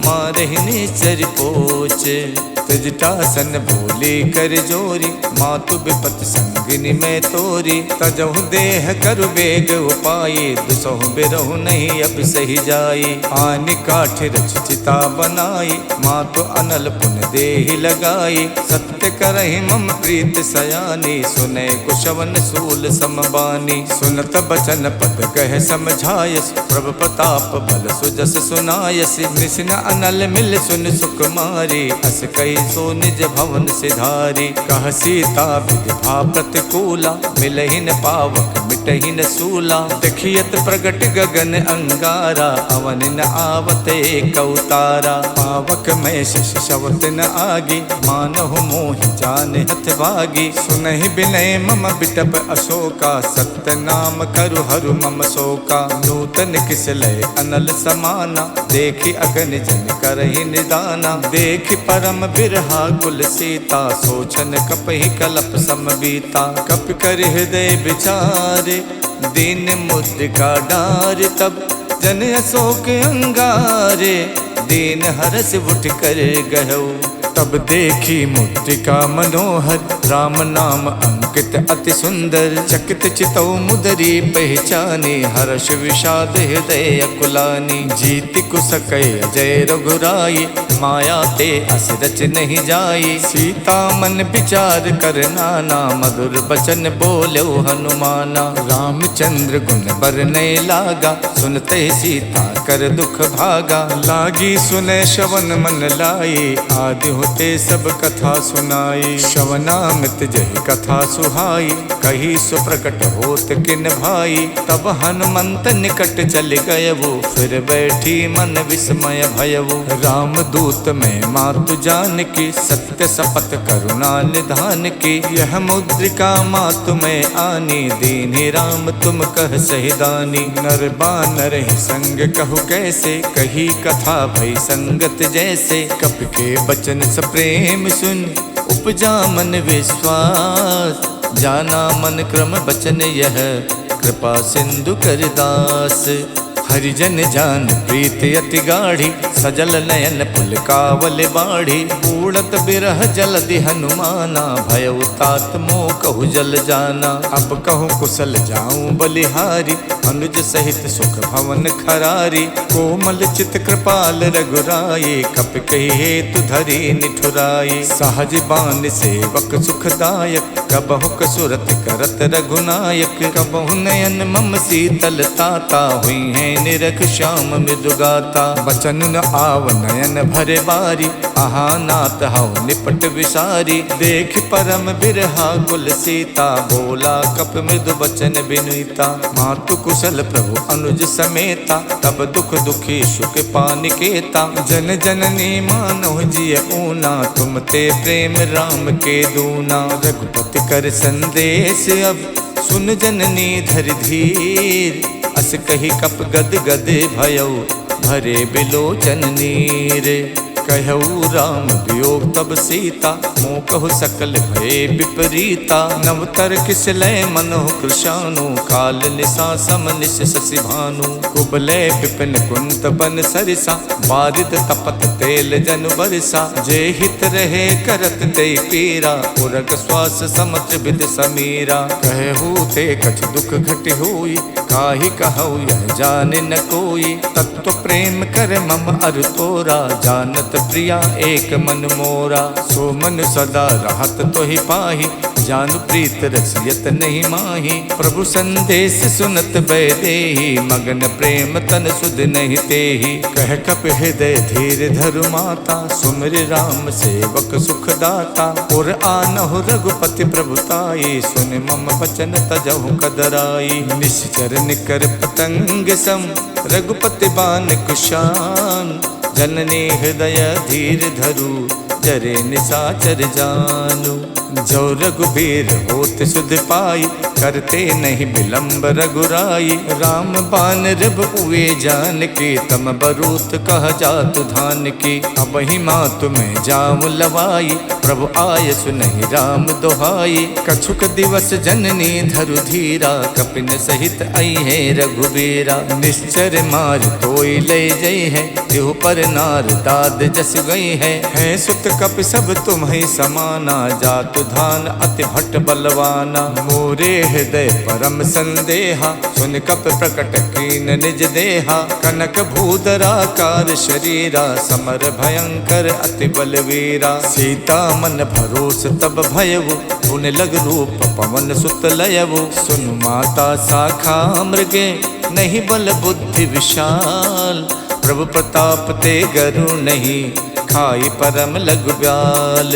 मारहिने चर पोचे। तजटासन बोले कर जोरी, मातु विपत संगिनी में तोरी। तजहु देह कर बेग उपाये, दुसहु बिरहु नहीं अब सही जाई। आनि काठ रचिता बनाई, मातु अनल पुन देहि लगाई। सत्य करहि मम प्रीत सयानी, सुने कुशवन सूल समबानी। सुनत बचन पद कह समझायस, प्रभु प्रताप बल सुजस सुनायस। निसिन अनल मिल सुन सुकुमारी, अस कई सो निज भवन सिधारी। कह सीता विधि प्रतिकूला, मिलहि न पावक मिटहि न सूला। देखियत प्रगट गगन अंगारा, अवन न आवत एक अवतारा। पावक में शिष शवत न आगी, मानहु मोहि जान हथ भागी। सुनहि बिनय मम बिटप अशोका, सत्य नाम करु हरु मम शोका। नूतन किस लय अनल समाना, देखि अगन जन करहि निदाना। देखि परम बिरहा कुल सीता, सोचन कपहि कलप समबीता। कप कर हृदय विचारे, दीन मुद्रिका डार। तब जन अशोक अंगारे, दीन हरस उठ कर गहु। तब देखी मुद्रिका मनोहर, राम नाम अंकित अति सुंदर। चकित चितौ मुदरी पहचानी, हर्ष विषाद हृदय अकुलानी। जीति कुसकै अजय रघुराई, माया ते अस रच नहीं जाई। सीता मन विचार कर नाना, मधुर बचन बोलो हनुमाना। रामचंद्र गुण बरनै लागा, सुनते सीता कर दुख भागा। लागी सुने श्रवण मन लाई, आदि होते सब कथा सुनाई। श्रवणामृत जहि कथा सुहाई, कही सुप्रकट होत किन भाई। तब हनुमंत निकट चल गयवु, फिर बैठी मन विस्मय भयवु। राम दूत में मातु जान की, सत्य सपत करुणा निधान की। यह मुद्रिका मातु में आनी, दीन्हि राम तुम कह सही दानी। नर बानर ही संग कहु कैसे, कही कथा भई संगत जैसे। कपि के बचन प्रेम सुन, उपजा मन विश्वास। जाना मन क्रम बचन यह, कृपा सिंधु कर दास। हरिजन जान प्रीत अति गाढ़ी, सजल नयन पुलकावल बाढ़ी। उड़त बिरह जलधि हनुमाना, भयउ तात मोह कहु जल जाना। अब कहूँ कुशल जाऊं बलिहारी, अनुज सहित सुख भवन खरारी। कोमल चित कृपाल रघुराई, कप कही हेतु धरी निठुराई। सहज बान सेवक सुखदायक, कबहु कसुरत करत रघुनायक। कबहु नयन मम शीतल ताता, हुई है निरख श्याम मृदुगाता। बचन न आव नयन भरे बारी, आहा नाथ हव निपट विसारी। देख परम बिरहा कुल सीता, बोला कप मृदु बचन बिनुता। मातु कुशल प्रभु अनुज समेता, तब दुख दुखी सुख पानिकेता। जन जननी मानो जिय ऊना, तुम ते प्रेम राम के दूना। रघुपति कर संदेश अब, सुन जननी धर धीर। अस कही कप गद गद भयउ, भरे बिलोचन नीर। कहऊ राम वियोग तब सीता, मोह कहु सकल भय विपरीता। नवतर किस लय मनोह कृशानु, काल निशा सम निश शशि भानु। कुबलय विपिन कुंत बन सरिसा, बारिद तपत तेल जन बरसा। जे हित रहे करत ते पीरा, उरग श्वास समत्र विद समीरा। कहू ते कछ दुख घट होई, काहि कहऊ यह जाने न कोई। तत्व प्रेम कर मम अर तोरा, जानत प्रिया एक मन मोरा। सो मन सदा रहत तो ही पाही, जानु प्रीत रसियत नहीं माही। प्रभु संदेश सुनत बैदेही, मगन प्रेम तन सुध नहीं तेही। कह कप हृदय धीर धरु माता, सुमिर राम सेवक सुख दाता। और आनहु रघुपति प्रभुताई, सुन मम वचन तजहु कदराई। निश्चर निकर पतंग सम, रघुपति बान कुशान। जननी हृदय धीर धरु, जरे निशाचर जानु। जो रघुबीर होत सुध पाई, करते नहीं विलंब रघुराई। राम बान रब उए जान की, तम बरूत कह जातु धान की। अब ही मातु में जाऊं लवाई, प्रभु आय सुनहि राम दोहाई। कछुक दिवस जननी धरु धीरा, कपिन सहित आई है रघुबीरा। निश्चर मार तोई ले जई है, तिहु पर नार दाद जस गई है। सुत कपि सब तुम्हि समाना, जातु धान अति भट्ट बलवाना। मोरे हृदय परम संदेहा, सुन कप प्रकट कीन निज देहा। कनक भूधराकार शरीरा, समर भयंकर अति बलवीरा। सीता मन भरोस तब भयवु, पुन लग रूप पवन सुत लयवु। सुन माता शाखा मृगे, नहीं बल बुद्धि विशाल। प्रभु प्रताप ते गरु नहीं, खाई परम लघु ब्याल।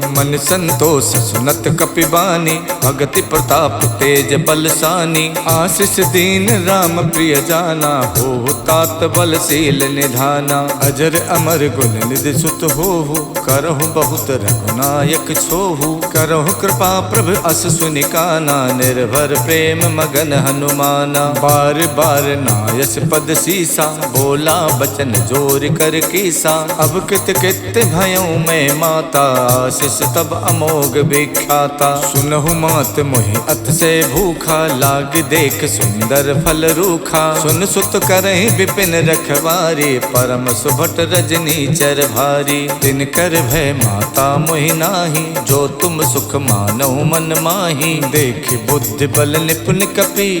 मन संतोष सुनत कपिबानी, भगति प्रताप तेज बलसानी। आशीष दीन राम प्रिय जाना, हो तात बलशील निधाना। अजर अमर गुण निधि सुत होहु, करहु बहुत रघुनायक छोहु। करहु कृपा प्रभु अस सुनिकाना, निर्भर प्रेम मगन हनुमाना। बार बार नायस पद सीसा, बोला बचन जोर कर कीसा। अब कित कित भयों मैं माता, आशीष तब अमोघ विख्याता। सुनहु मात मोहि अत से भूखा, लाग देख सुंदर फल रूखा। सुन सुत करहि विपिन रखवारी, परम सुभट रजनी चर भारी। तिन कर भय माता मोहि नाही, जो तुम सुख मानौ मन माही। देख बुद्धि बल निपुण कपि,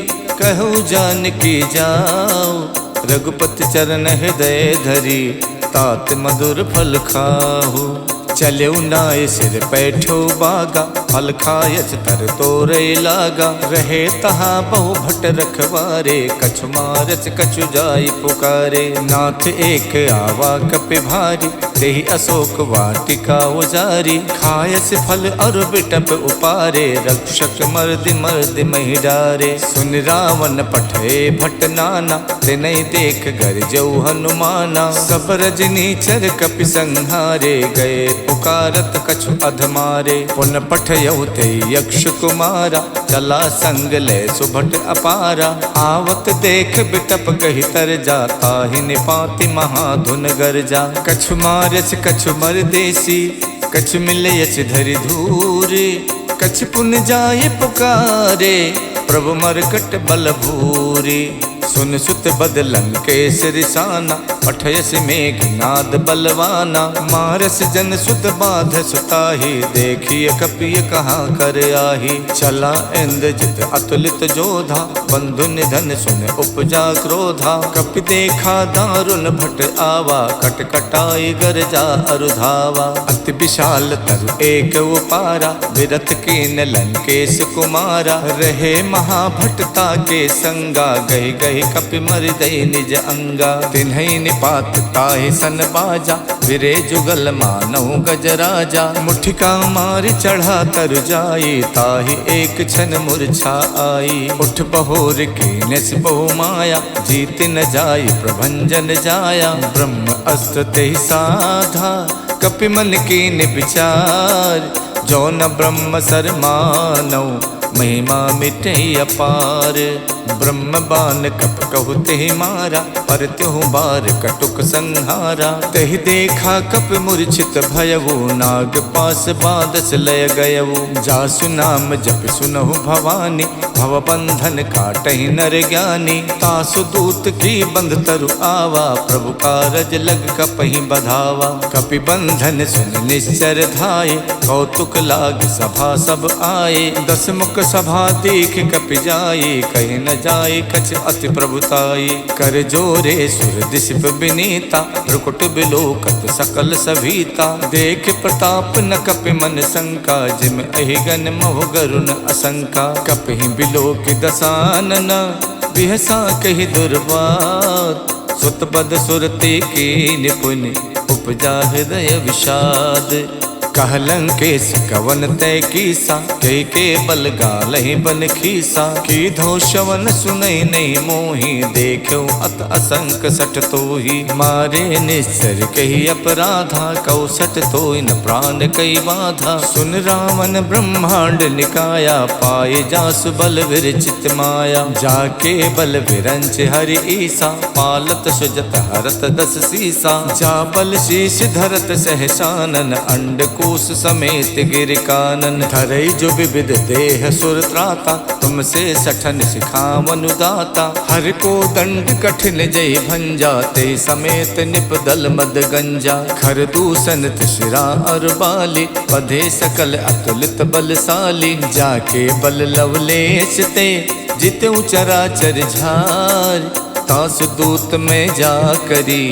कहु जानकी जाओ। रघुपति चरण हृदय धरी, तात मधुर फल खाहु। चले नाय सिर पैठो बागा, फल खायच तर तोरे लागा। रहे तहा बहु भट रखवारे, कछु मारच कछु जाई पुकारे। नाथ एक आवा कपि भारी, देहि अशोक वाटिका उजारी। खायस फल और बिटप उपारे, रक्षक मर्दि मर्दि महि डारे। सुन रावण पठे भट नाना, तिनहि देख गरजऊ हनुमाना। सब रजनी चर कपि संहारे, गए पुकारत कछु अधमारे। पुन पठयउ ते यक्ष कुमारा, चला संग ले सुभट अपारा। आवत देख बिटप कहि तर जा, ताहि निपाति महाधुन गरजा। कछु मारच कछु मरदेसी, कछु मिलयच धरि धूरे। कछु पुन जाय पुकारे, प्रभु मरकट बल भूरे। सुन सुत बदलन केसरि साना, पठयस मेघनाद बलवाना। मारस जन सुत बाध सुताही, देखिए कपिय कहाँ कर आही। चला इंद्रजित अतुलित जोधा, बंधु निधन सुन उपजा क्रोधा। कपि देखा दारुण भट आवा, कटकटाई गरजा अरुधावा। अति विशाल तरु एक उपारा, विरथ कीन लंकेश कुमारा। रहे महाभटता के संगा, गहि गहि कपि मर दई निज अंगा। तिन्हि निपात ताहि सन बाजा, विरे जुगल मानहु गजराजा। मुठिका मार चढ़ा तरु जाई, ताहि एक क्षण मूर्छा आई। उठ बहोर कीनस बहु माया, जीत न जाई प्रभंजन जाया। ब्रह्म अस्त्र तेहि साधा, कपि मन कीन विचार। जो न ब्रह्म सर मानौ, महिमा मिटे अपार। ब्रह्म बान कप कहु तेहि मारा, पर त्यों बार कटुक संहारा। तेहि देखा कप मूर्छित भयवु, नाग पास बादस लय गयवु। जासु नाम जप सुनहु भवानी, भव बंधन काटहि नर ज्ञानी। तासु दूत की बंध तरु आवा, प्रभु कारज लग कपहि बधावा। कपि बंधन सुन निश्चर धाये, कौतुक लाग सभा सब आए। दस मुख सभा देख कपि जाए, कहीं न जाए कछ अति प्रभुताई। कर जोरे सुर दिशप विनीता, रुकुट बिलोकत सकल सभीता। देख प्रताप न कपि मन शंका, जिम अहिगन मोह गरुण असंका। कपि बिलोक दसानन, बिहसा कहि दुर्वात। सुत बद सुरते के निपुण, उपजा हृदय विषाद। कहलंकेश कवन तय कीसा, कई के बल गालहि बन खीसा। की धो शवन सुनई नहीं मोही, देखो अत असंक सठ तोही। मारे निश्चर कही अपराधा, कौ सठ तोय न प्राण कई बाधा। सुन रावण ब्रह्मांड निकाया, पाए जासु बल विरचित माया। जाके बल विरंच हरि ईसा, पालत सुजत हरत दस सीसा। जा बल शीश धरत सहसानन, अंड कोश समेत गिर कानन। धरई जो विविध देह सुर त्राता, तुमसे सठन सिखावनु दाता। हर को दंड कठिन जय भंजा, ते समेत निपदल मद गंजा। खर दूषण तिशिरा और बाली, पधे सकल अतुलित बलशाली। जाके बल लवलेश ते, जितु चराचर झार। तासु दूत में जा करी,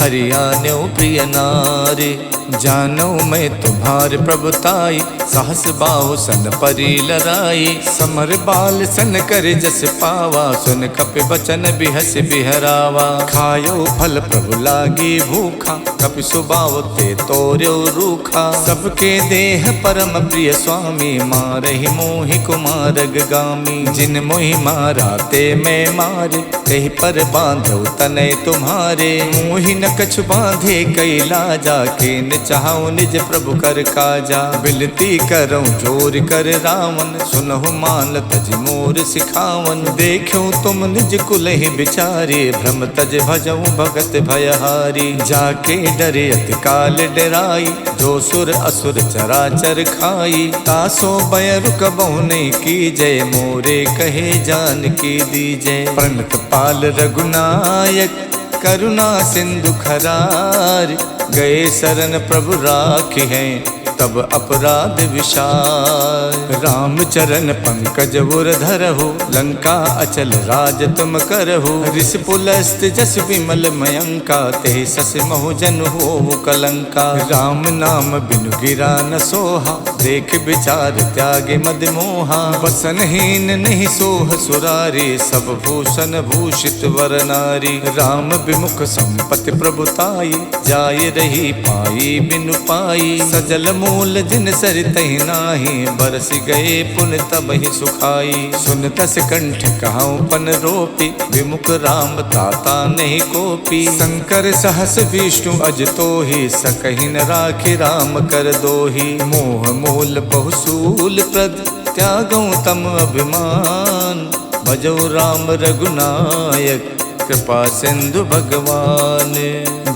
हरियाण्यो प्रिय नारी। जानो मैं तुम्हार प्रभुताई, सहस बाहु सन परी लराई। समर बाल सन कर जस पावा, सुन कपि बचन बिहस बिहरावा। खायो फल प्रभु लागी भूखा, कपि सुबाव ते तोर्यो रूखा। सबके देह परम प्रिय स्वामी, मारहि मोहि कुमारग गामी। जिन मोहि मारा ते मैं मारे, कहीं पर बांधो तनय तुम्हारे। मोहि न कछु बांधे कई लाजा, के न चाहूं निज प्रभु कर काजा। बिनती करऊं जोर कर रावण, सुनहु मान तज मोर सिखावन। देखो तुम निज कुल ही बिचारे, भ्रम तज भजऊं भगत भयहारी। जाके डरे अति काल डराई, जो सुर असुर चराचर खाई। तासो भय रुकबहु नहीं की जय, मोरे कहे जान की दीजय। प्रणत पाल रघुनायक, करुणा सिंधु खरार। गए शरण प्रभु राखी हैं, तब अपराध विशाल। राम चरण पंकज उर धरहु, लंका अचल राज तुम करहु। ऋषि पुलस्त जस विमल मयंका, ते सस महु जन हो कलंका। राम नाम बिनु गिरा न सोहा, देख विचार त्यागे मद मोहा। वसनहीन नहीं सोह सुरारी, सब भूषण भूषित वर नारी। राम विमुख संपत्ति प्रभुताई, जाय रही पाई बिनु पाई। सजल मूल जिन सरितहि नाही, बरस गए पुन तब ही सुखाई। सुन तस कंठ कहाऊं पन रोपी, विमुख राम ताता नहीं कोपी। शंकर सहस विष्णु अज तोहि, सकहि न राखि राम कर दोहि। मोह मूल बहुसूल प्रद, त्यागऊं तम अभिमान। भजो राम रघुनायक, कृपा सिंधु भगवान।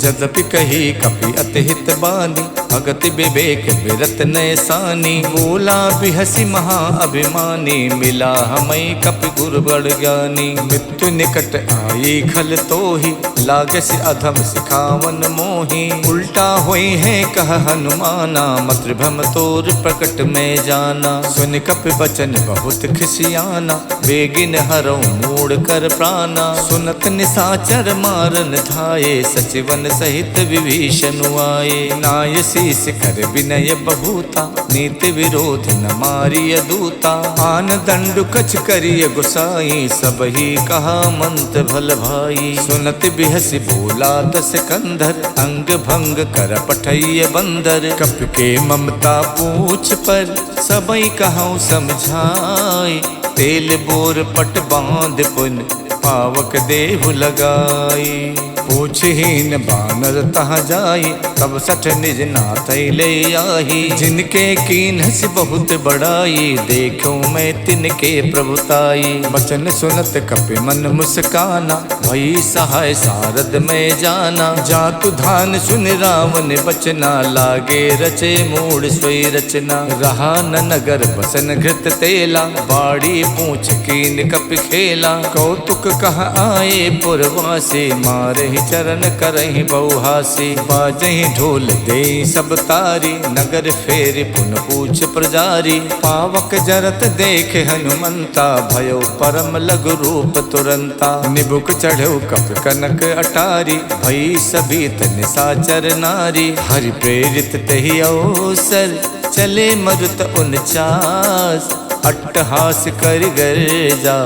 जदपि कही कपि अति हित बानी, भगति विवेक विरत नैसानी। बोला बिहसी महा अभिमानी, मिला हमें कपि गुरु बड़ ज्ञानी। मृत्यु निकट आई खल तोहि, लागस अधम सिखावन मोहि। उल्टा होई है कह हनुमाना, मत्रभम तोर प्रकट में जाना। सुन कपि बचन बहुत खिसियाना, बेगिन हरौ मूड़ कर प्राणा। सुनत निसाचर मारन धाये, सचिवन सहित विभीषण आए। नाय शीस कर विनय बहुता, नीति विरोध न मारिय दूता। आन दंडु कछ करिय गुसाई, सब ही कहा मंत भल भाई। सुनत बिहसी बोला दस कंधर, अंग भंग कर पठैय बंदर। कप के ममता पूछ पर, सबई कहूँ समझाई। तेल बोर पट बांध पुन, पावक देहु लगाई। पूछहीन बानर तहाँ जाई, तब सठ निज नाथ ले आही। जिनके कीन्हस बहुत बड़ाई, देखो मैं तिनके प्रभुताई। बचन सुनत कपि मन मुस्काना, भई सहाय सारद में जाना। जातु धान सुन रावण बचना, लागे रचे मूड सोई रचना। रहा न नगर बसन घृत तेला, बाड़ी पूछ कीन कपि खेला। कौतुक कह आए पुरवासे, मारे तही चरण करहि बहुहासी। बाजहि ढोल देई सब तारी, नगर फेर पुन पूछ प्रजारी। पावक जरत देख हनुमंता, भयो परम लघु रूप तुरंता। निबुक चढ़ो कप कनक अटारी, भई सबीत निशाचर नारी। हरि प्रेरित तहि अवसर, चले मरुत 49। अट्टहास कर गर्जा,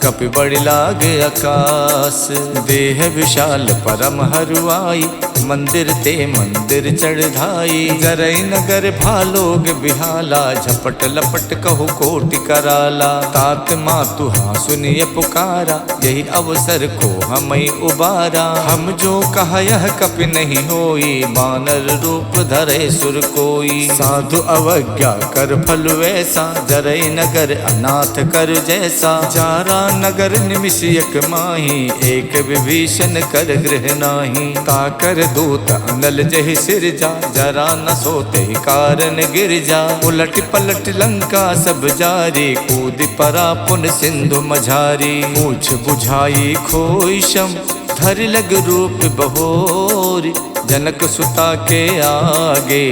कपि बड़ि लागे आकाश। देह विशाल परम हरुआई, मंदिर ते मंदिर चढ़ाई। जरई नगर भालोग बिहाला, झपट लपट कहु कोटि कराला। तात मातु हाँ सुनिय पुकारा, यही अवसर को हमई उबारा। हम जो कहा यह कपि नहीं होई, बानर रूप धरे सुर कोई। साधु अवज्ञा कर फल वैसा, जरई नगर अनाथ कर जैसा। जारा नगर निमिषयक माही, एक विभीषण कर गृह नाही। ताकर दूत अनल जहि सिरजा, जरा न सोते कारण गिर जा। उलट पलट लंका सब जारी, कूद परा पुन सिंधु मझारी। पूछ बुझाई खोई शम, धर लग रूप बहोर। जनक सुता के आगे,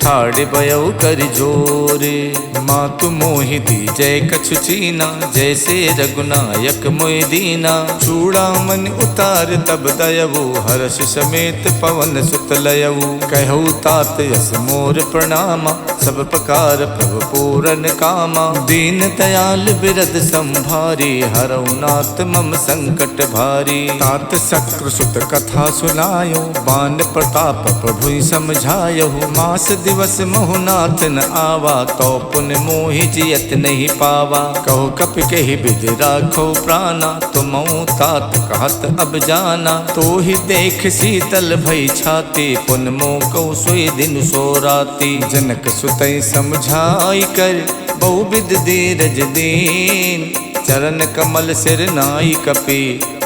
ठाड़ बयऊ कर जोरे। मातु मोहि दी जय कछु चीना, जैसे रघुनायक मोहि दीना। चूड़ामणि उतार तब दयवु, हर्ष समेत पवन सुत लयऊ। कहु तात यस मोर प्रणामा, सब प्रकार प्रभु पूरन कामा। दीन दयाल बिरद संभारी, हरऊ नाथ मम संकट भारी। तात शक्र सुत कथा सुनायो, बान प्रताप प्रभु समझायो। मास दिवस महुनाथ न आवा, तो पुन मोहि जियत नहीं पावा। कहो कपि कहि विधि राखो प्राणा, तुमऊ तात कहत अब जाना। तो ही देख शीतल भई छाती, पुन मोह कहु सोई दिन सो राती। जनक सुतई समझाई कर, बहुविध धीरज दीन। चरण कमल सिर नाई कपि,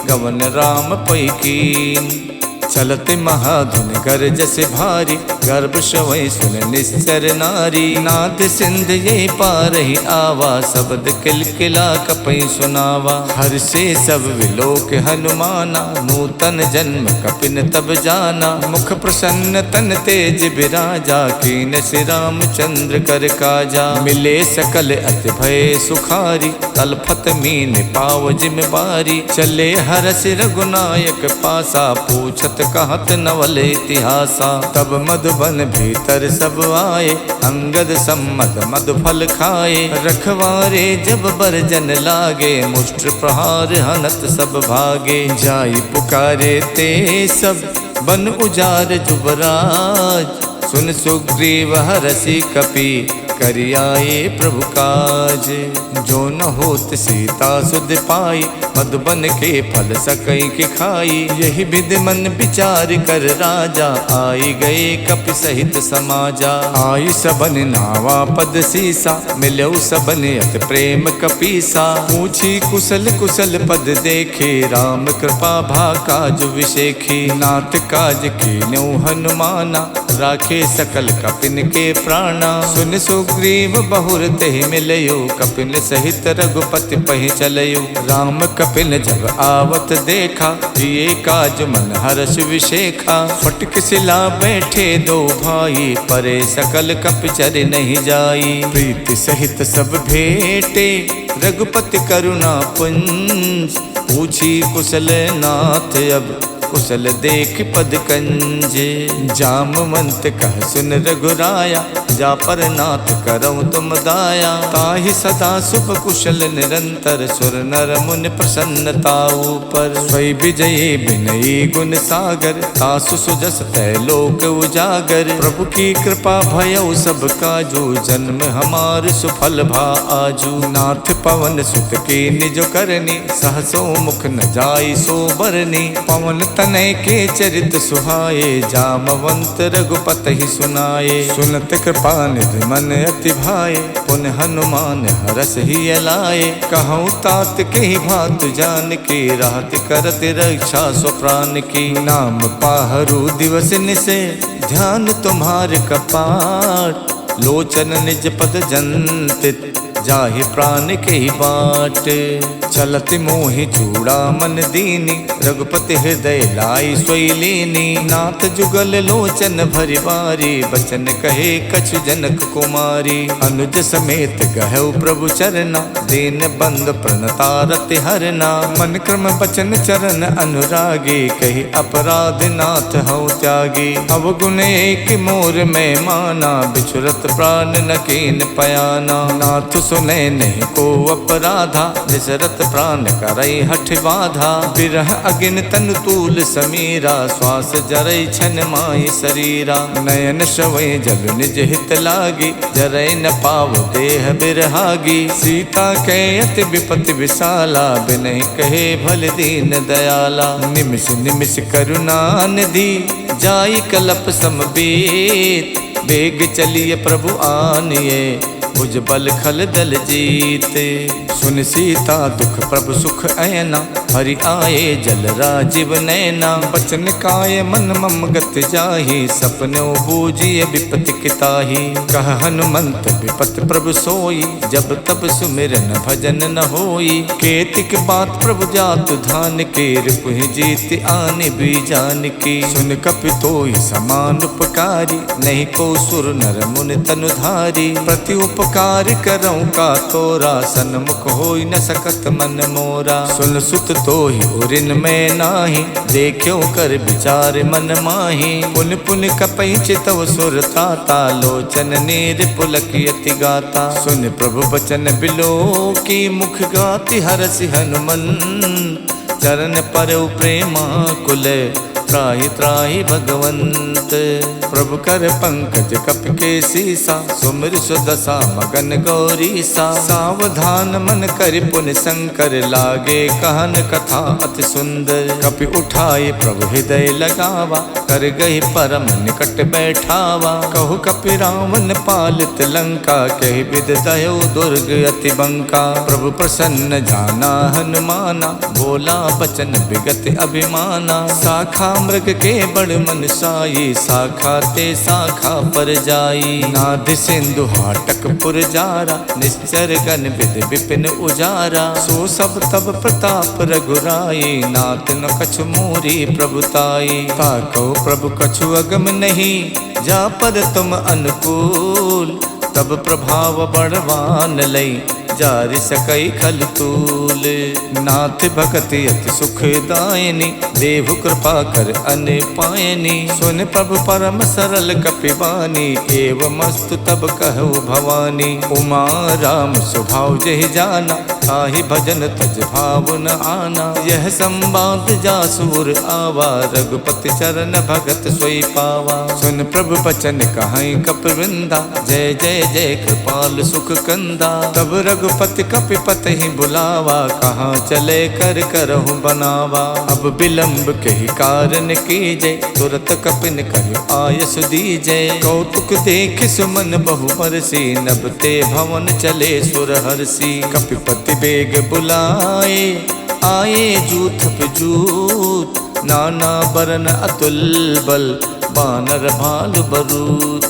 गवन राम पै कीन। चलते महाधुन गर्ज से भारी, गर्भ शवै सुन निश्चर नारी। नाद सिंध ये पारहि आवा, शब्द किलकिला कपि सुनावा। हर से सब विलोक हनुमाना, नूतन जन्म कपिन तब जाना। मुख प्रसन्न तन तेज बिराजा, कीन से रामचंद्र कर काजा। मिले सकल अति भय सुखारी, तलफत मीन पाव जिम बारी। चले हरस रघुनायक पासा, पूछत कहत नवल इतिहासा। तब मधुबन भीतर सब आए, अंगद सम्मत मधु फल खाए। रखवारे जब बरजन लागे, मुष्ट प्रहार हनत सब भागे। जाई पुकारे ते सब, बन उजार जुबराज। सुन सुग्रीव हरसि कपि, करियाए प्रभु काज। जो न होत सीता सुध पाई, मधुबन के फल सकई के खाई। यही विध मन विचार कर राजा, आई गए कपि सहित समाजा। आई सबन नावा पद सीसा, मिलऊ सबन अति प्रेम कपीसा। पूछी कुशल कुशल पद देखे, राम कृपा भा काज विशेखी। नाथ काज कीन्यु हनुमाना, राखे सकल कपिन के प्राणा। सुन सुग्रीव बहुर तेहि मिलयो, कपिन सहित रघुपति पहि चलयो। राम कपिन जब आवत देखा, ये काज मन हर्ष विशेखा। फटक सिला बैठे दो भाई, परे सकल कपि चर नहीं जाई। प्रीति सहित सब भेटे, रघुपति करुणा पुंज। पूछी कुशल नाथ अब, कुशल देख पद कंजे। जामवंत कह सुन रघुराया, जा पर नाथ करऊँ तुम दाया। ताहि सदा सुख कुशल निरंतर, सुर नर मुनि प्रसन्नता ऊपर। स्वै विजयी विनयी गुण सागर, तासु सुजस तै लोक उजागर। प्रभु की कृपा भयउ सब काजू, जन्म हमार सुफल भा आजू। नाथ पवन सुत की निज करनी, सहसो मुख न जाई सो बरनी। पवन तनय के चरित सुहाए, जामवंत रघुपति ही सुनाए। सुनत कृपा निधि मन अति भाए, पुन हनुमान हरस ही लाए। कहूँ तात के ही भात जान के, राहत करत रक्षा स्वप्राण की। नाम पाहरू दिवस निसे, ध्यान तुम्हार कपाट। लोचन निज पद जंतित, जाहि प्राण के ही बाट। चलत मोहि चूड़ा मन दीनी, रघुपति हृदय लाई सोई लीनी। नाथ जुगल लोचन भरि बारी, बचन कहे कछु जनक कुमारी। अनुज समेत गहु प्रभु चरना, दीन बंद प्रणतारति हरना। मन क्रम बचन चरण अनुरागी, कही अपराध नाथ हऊ त्यागी। अवगुण एक मोर में माना, बिछुरत प्राण न कीन पयाना। नाथ सुने नहीं को अपराधा, निसरत प्राण करई हठ बाधा। बिरह अगिन तन तूल समीरा, श्वास जरई छन माई शरीरा। नयन श्रवै जल निज हित लागी, जरई न पाव देह बिरहागी। सीता के अति विपति विशाला, बिनहि कहे भल दीन दयाला। निमिष निमिष करुणा निधि, जाई कलप समबीत। बेग चलिए प्रभु आनिए, भुज बल खल दल जीते। सुन सीता दुख प्रभु सुख ऐना, हरि आए जल राजीव नैना। बचन काय मन मम गत जाहि, सपनो बूझिए विपति किताहि। कह हनुमंत विपत प्रभु सोई, जब तब सुमिरन भजन न होई। केतिक बात प्रभु जातु धान के, रिपुहि जीत आने भी जान की। सुन कपि तोई समान उपकारी, नहीं को सुर नर मुनि तनुधारी। प्रति उपकार करऊँ का तोरा, सन्मुख होई न सकत मन मोरा। सुन सुत तोहि उरिन में नाही, देखियो कर विचार मन माही। पुन पुन कपई चितव सुर ताता, लोचन नीर पुलकियति गाता। सुन प्रभु बचन बिलो की, मुख गाति हरसि हनुमन। चरण परउ प्रेमा कुल, त्राहि त्राहि भगवंत। प्रभु कर पंकज कप के सीसा, सुमिर सुदशा मगन गौरीसा। सावधान मन कर पुन शंकर, लागे कहन कथा अति सुंदर। कपि उठाए प्रभु हृदय लगावा, कर गई परम निकट बैठावा। कहु कपि रावण पालित लंका, कहि विद दयो दुर्ग अति बंका। प्रभु प्रसन्न जाना हनुमाना, बोला बचन विगत अभिमाना। शाखा मृग के बड़ मन साई, शाखा ते शाखा पर जाई। नाद सिंधु हाटक पुर जारा, निश्चर गण विद विपिन उजारा। सो सब तब प्रताप रघुराई, नाथ न कछु मोरी प्रभुताई। ताको प्रभु कछु अगम नहीं, जा पर तुम अनुकूल। तब प्रभाव बड़वान लई, जारि सकई खल तूल। नाथ भगति अति सुखदायिनी, देहु कृपा कर अन पायनी। सुन प्रभु परम सरल कपिबानी, एवमस्तु तब कहु भवानी। उमा राम स्वभाव जहि जाना, ताहि भजन तज भाव न आना। यह संवाद जासुर आवा, रघुपति चरण भगत सोई पावा। सुन प्रभु बचन कहाई कपिवृंदा, जय जय जय कृपाल सुख कंदा। तब रघुपति कपिपति ही बुलावा, कहाँ चले कर करहु बनावा। अब विलंब के ही कारण कीजे, तुरत कपिन कहियो आयस दीजे। कौतुक देख सुमन बहु बरसी, नभ ते भवन चले सुर हरसी। कपिपति बेग बुलाए, आए जूथ पे जूथ। नाना बरन अतुल बल, बानर भालु बरूथ।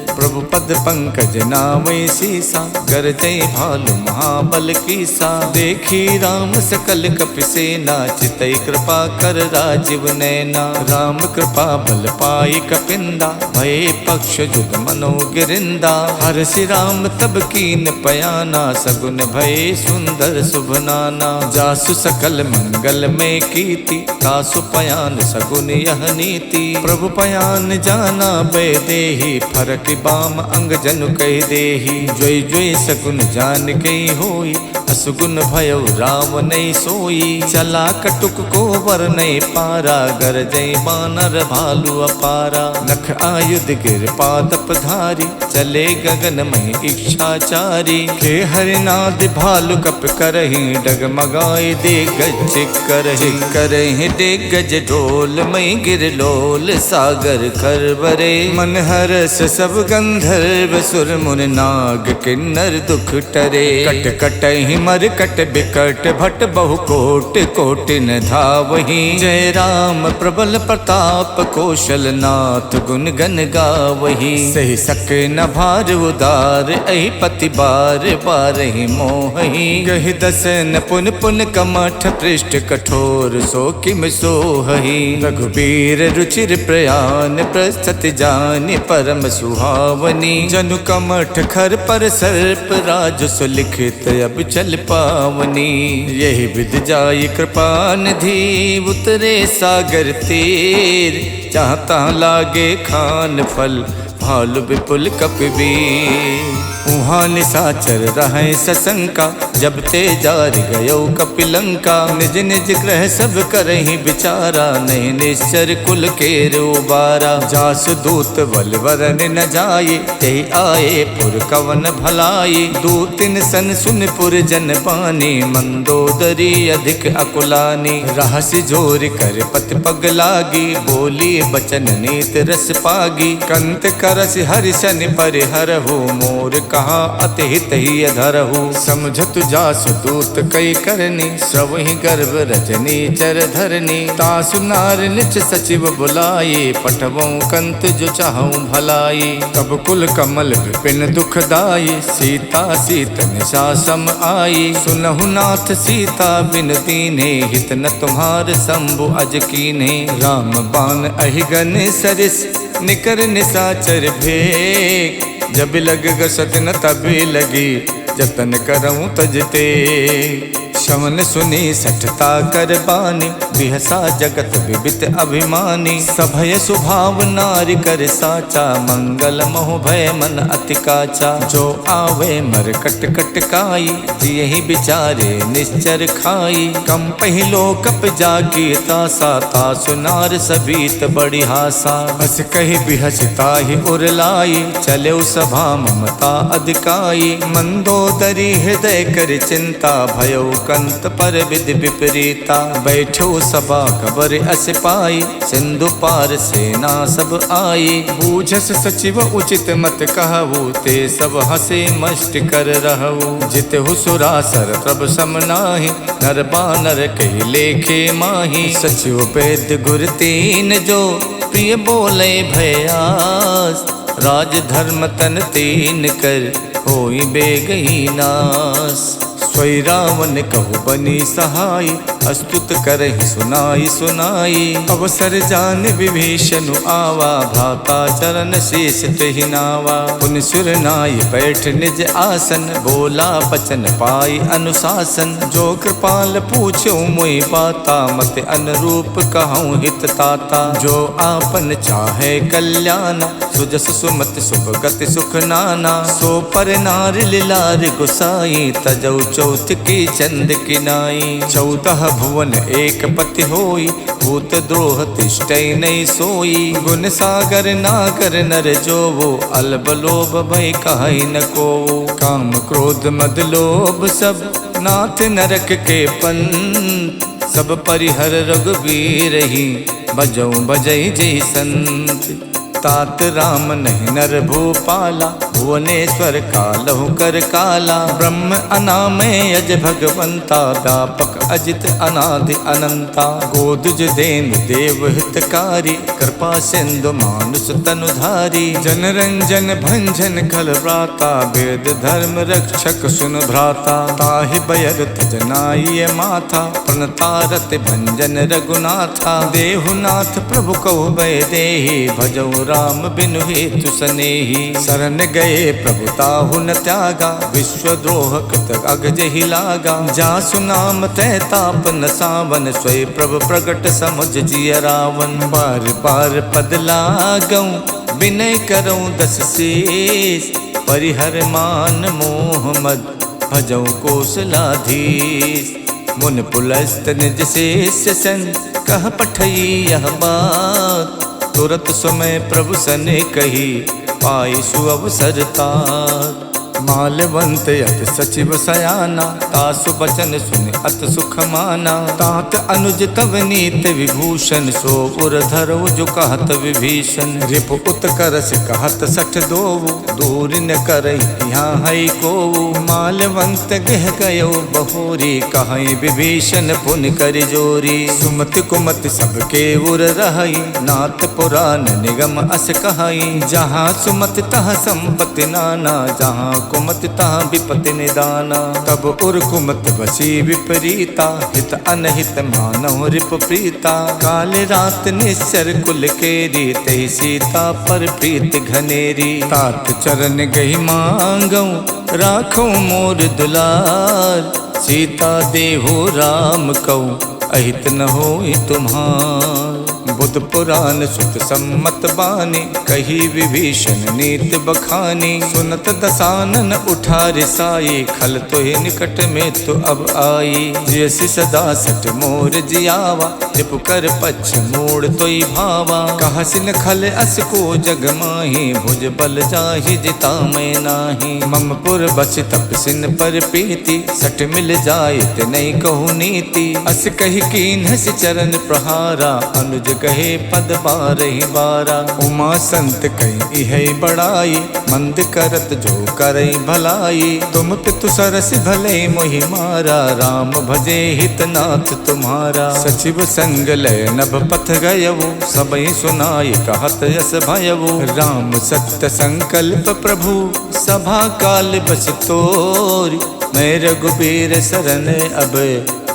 प्रभु पद पंकज नामै सीसा, गरजै भालु महाबल कीसा। देखी राम सकल कपिसेना, चितई कृपा कर राजीव नैना। राम कृपा बल पाई कपिंदा, भय पक्ष जुग मनो गिरिंदा। हरसि राम तब कीन पयाना, सगुन भय सुंदर शुभ नाना। जासु सकल मंगल में कीति, तासु पयान सगुन यह नीति। प्रभु पयान जाना बै देहि, फरक बाम अंग जनु कह देहि। जोई जोई सगुन जान गई होई, असुगुन भयो राम नहीं सोई। चला कटुक को वर नहीं पारा, गरजई बानर भालु अपारा। नख आयुध गिर पादप धारी, चले गगन में इच्छाचारी। के हरिनाद भालु कप करहि, डगमगाए दिग्गज करहि। करहि दिग्गज ढोल मई गिर लोल, सागर खरबरे। मन हरस सब गंधर्व सुर मुन नाग, किन्नर दुख टरे। कट कटहि कही मरकट बिकट भट बहु कोट कोट न धावही। जय राम प्रबल प्रताप कौशल नाथ गुण गन गावही। सही सक न भार उदार अहि पति बार बार ही मोहि। गहि दसन पुन पुन कमठ पृष्ठ कठोर सो किम सोहहि। रघुबीर रुचिर प्रयान प्रस्तुत जानि परम सुहावनी। जनु कमठ खर पर सर्प राज सुलिखित अब चल पावनी। यही विध जाई कृपा निधि उतरे सागर तीर। जहाँ तहाँ लागे खान फल भालु विपुल कपिबीर। उहाँ निशाचर रहे सशंका जब ते जार गयो कपिलंका। निज निज ग्रह सब करहि विचारा नहीं निश्चर कुल के रोबारा। जासु दूत बल वरन न जाये ते आए पुर कवन भलाई। दूतिन सन सुन पुर जन पानी मंदोदरी अधिक अकुलानी। रहसि जोर कर पति पग लागी बोली बचन नीत रस पागी। कंत करस हरिशन परिहरहु मोर कहा अति हित ही अधरहु। समझत जासु दूत कई करनी सब ही गर्भ रजनी चर धरनी। तासु नार निच सचिव बुलाए पठवों कंत जो चाहूं भलाई। तब कुल कमल विपिन दुखदाई सीता सीत निशा सम आई। सुनहु नाथ सीता बिन दीन्हे हित न तुम्हार शंभु अज कीन्हे। राम बाण अहिगन सरिस निकर निशाचर भेग। जब लग गसत न तभी लगी जतन करऊं तजते। शवन सुनी सठता कर बानी बिहसा जगत विबित अभिमानी। सभय स्वभाव नारी कर साचा मंगल मोह भय मन अति काचा। जो आवे मर कट कट काई जियहि विचारे निश्चर खाई। कम पहिलो कप जाकी तासा तासु नार सबीत बड़ी हासा। हस कही बिहसता ही उरलाई चले सभा ममता अधिकाई। मंदोदरी हृदय कर चिंता भयो कंत पर विधि विपरीता। बैठो सभा खबर अस पाई सिंधु पार सेना सब आई। बूझस सचिव उचित मत कहु ते सब हसे मष्ट कर रहु। जितहु सुरासर तब सम नाही नर बानर कहि लेखे माही। सचिव वैद्य गुर तीन जो प्रिय बोले भयास। राज धर्म तन तीन कर होई बेगही नास। सोई रावण कहु बनी सहाय अस्तुत करहि सुनाई सुनाई। अवसर जान विभीषण आवा भ्राता चरण शेष तहि नावा। पुन सुर नाय बैठ निज आसन बोला बचन पाई अनुशासन। जो कृपाल पूछो मोहि बाता मत अनुरूप कहूँ हित ताता। जो आपन चाहे कल्याण सुजस सुमति शुभ गति सुख नाना। सो पर नार लिलार गुसाई तजौ चौथ की चंद किनाई। 14 भुवन एक पति होई भूत द्रोह तिष्ठै नहीं सोई। गुण सागर नागर नर जो वो अल्ब लोभ भय कहि न को। काम क्रोध मद लोभ सब नाथ नरक के पंथ। सब परिहर रघुबीर ही भजौ भजई जय संत। तात राम नहीं नर भूपाला भुवनेश्वर कालहु कर काला। ब्रह्म अनामय अज भगवंता व्यापक अजित अनादि अनंता। गोदुज देन देव हितकारी कृपा सिंधु मानुष तनुधारी। जन रंजन भंजन खल व्राता वेद धर्म रक्षक सुन भ्राता। ताहि बयर तजनाय माथा प्रणतारत भंजन रघुनाथा। देहुनाथ प्रभु कहु भय देहि भजौ राम बिनु हेतु सनेही। शरण गए प्रभु ताहु न त्यागा विश्वद्रोह कृत अगजहि लागा। जासु नाम तै ताप न सावन स्वय प्रभु प्रगट समुझ जिय रावण। बार बार पद लागऊं विनय करऊं दस शेष। परिहर मान मोह मद भजऊं कौशलाधीश। मुन पुलस्त निज शेष सन कह पठई यह बात। तुरत समय प्रभु सने कही पाई सुअवसर तात। मालवंत अत सचिव सयाना, तासु बचन सुन अत सुख माना। तात अनुज तव नीत विभूषण, सो उर धरो जो कहत विभीषण। रिप उत्कर्ष कहत सठ दोव, दूर न करई यहाँ है को। मालवंत गह गयो बहोरी, कहीं विभीषण पुन कर जोरी। सुमति कुमति सबके उर रहई, नाथ पुराण निगम अस कहई। जहाँ सुमति तहाँ संपत्ति नाना, जहाँ कुमति तहाँ विपत्ति निदाना। तब उर कुमत बसी विपरीता, हित अनहित मानव रिप प्रीता। काल रात निश्चर कुल केरी, तही सीता पर प्रीत घनेरी। तात चरण गही मांगऊ, राखो मोर दुलार। सीता देहो राम कहूँ, अहित न होई तुम्हार। बुध पुराण सुत सम्मत बानी, कही विभीषण नीत बखानी। सुनत दसानन उठार साई, खल तो ही निकट में तो अब आई। जैसी सदा सट मोर जियावा, रिप कर पक्ष मोड़ तो ही भावा। कहसिन खल अस को जग माही, भुज बल जाहि जिता मैं नाही। मम पुर बस तपसिन पर प्रीति, सट मिल जाए ते नहीं कहू नीति। अस कही कीन हस चरण प्रहारा, अनुज कहे पद बारहि बारा। उमा संत कही इह बड़ाई, मंद करत जो करई भलाई। तुम पितु सरस भले मोहि मारा, राम भजे हित नाथ तुम्हारा। सचिव संग लय नभ पथ गयवु, सबई सुनाई कहत यस भयवु। राम सत्य संकल्प प्रभु, सभा काल बस तोरी। मैं रघुबीर शरण अब,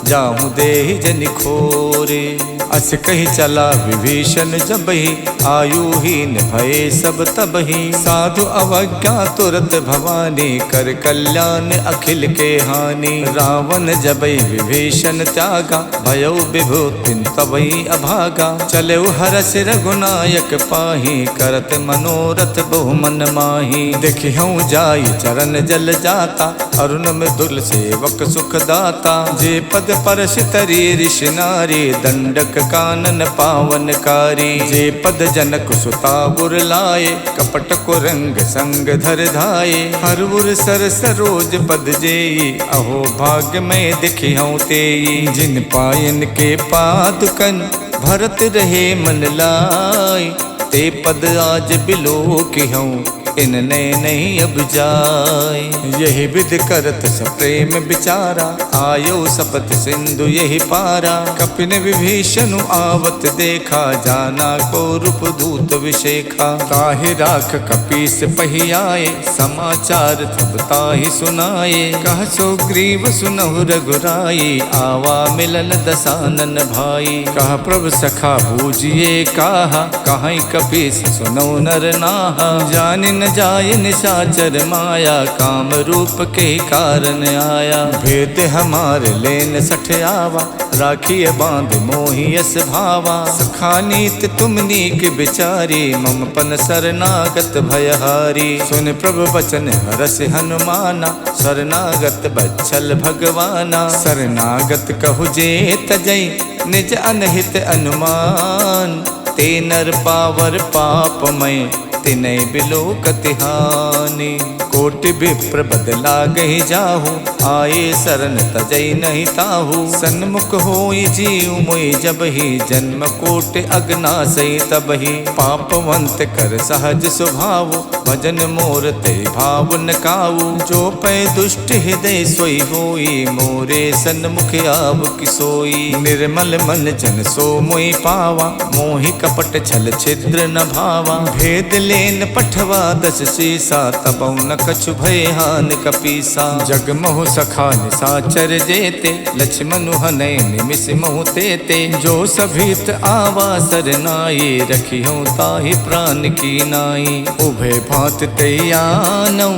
जाहूँ देहि जनि खोरे। अस कही चला विभीषण जबहि, आयुहीन भये सब तबहि। साधु अवज्ञा तुरत भवानी, कर कल्याण अखिल के हानि। रावण जबहि विभीषण त्यागा, भयो विभूतिन तबहि अभागा। चलो हरस रघुनायक पाही, करत मनोरथ बहु मन माही। देखिहूँ जाई चरण जल जाता, अरुण मृदुल सेवक सुख दाता। जे पद परश तरी ऋषि नारी, दंडक कानन पावनकारी। जे पद जनक सुता गुर लाए, कपट को रंग संग धर धाये। हर उर सर सरोज पद जेई, अहो भाग्य में दिखिहूँ तेई। जिन पायन के पादुकन, भरत रहे मन लाई। ते पद आज बिलो किहूँ, इनने नहीं अब जाए। यही विध करत सप्रेम विचारा, आयो सपत सिंधु यही पारा। कपिन विभीषण आवत देखा, जाना को रूप दूत विशेखा। ताहि राख कपीस पहियाए, समाचार तब ताहि सुनाए। कह सो ग्रीव सुनहु रघुराई, आवा मिलन दसानन भाई। कह प्रभु सखा बूझिए काहा, कहीं कपीस सुनो नर नाहा। जानि न जाय निशाचर माया, काम रूप के कारण आया। भेद हमार लेन सठ आवा, राखिए बांध मोहियस भावा। सखा नीत तुम नीक विचारी, मम पन शरणागत भयहारी। सुन प्रभु बचन हरस हनुमाना, शरणागत बच्छल भगवाना। शरणागत कहु जे तजई, निज अनहित अनुमान। ते नर पावर पापमय, तिनै बिलो कतिहानि। कोटि विप्र बदला गही जाहू, आए शरण तजई नहीं ताहू। सन्मुख होई जीव मोहि जबहि, जन्म कोट अगनासई तबहि। पापवंत कर सहज स्वभाव, भजन मोर ते भाव न काऊ। जो पै दुष्ट हृदय सोई होई, मोरे सन्मुख आव किसोई। निर्मल मन जन सो मोहि पावा, मोहि कपट छल छिद्र न भावा। भेद लेन पठवा दस सीसा, तबौ न कछु भय हान कपीसा। जग महु सखा निसाचर जेते, लक्ष्मणु हनय निमिष महु तेते। जो सभीत आवा सरनाई, रखिहूँ ताहि प्राण की नाई। उभय भांत तैयानौ,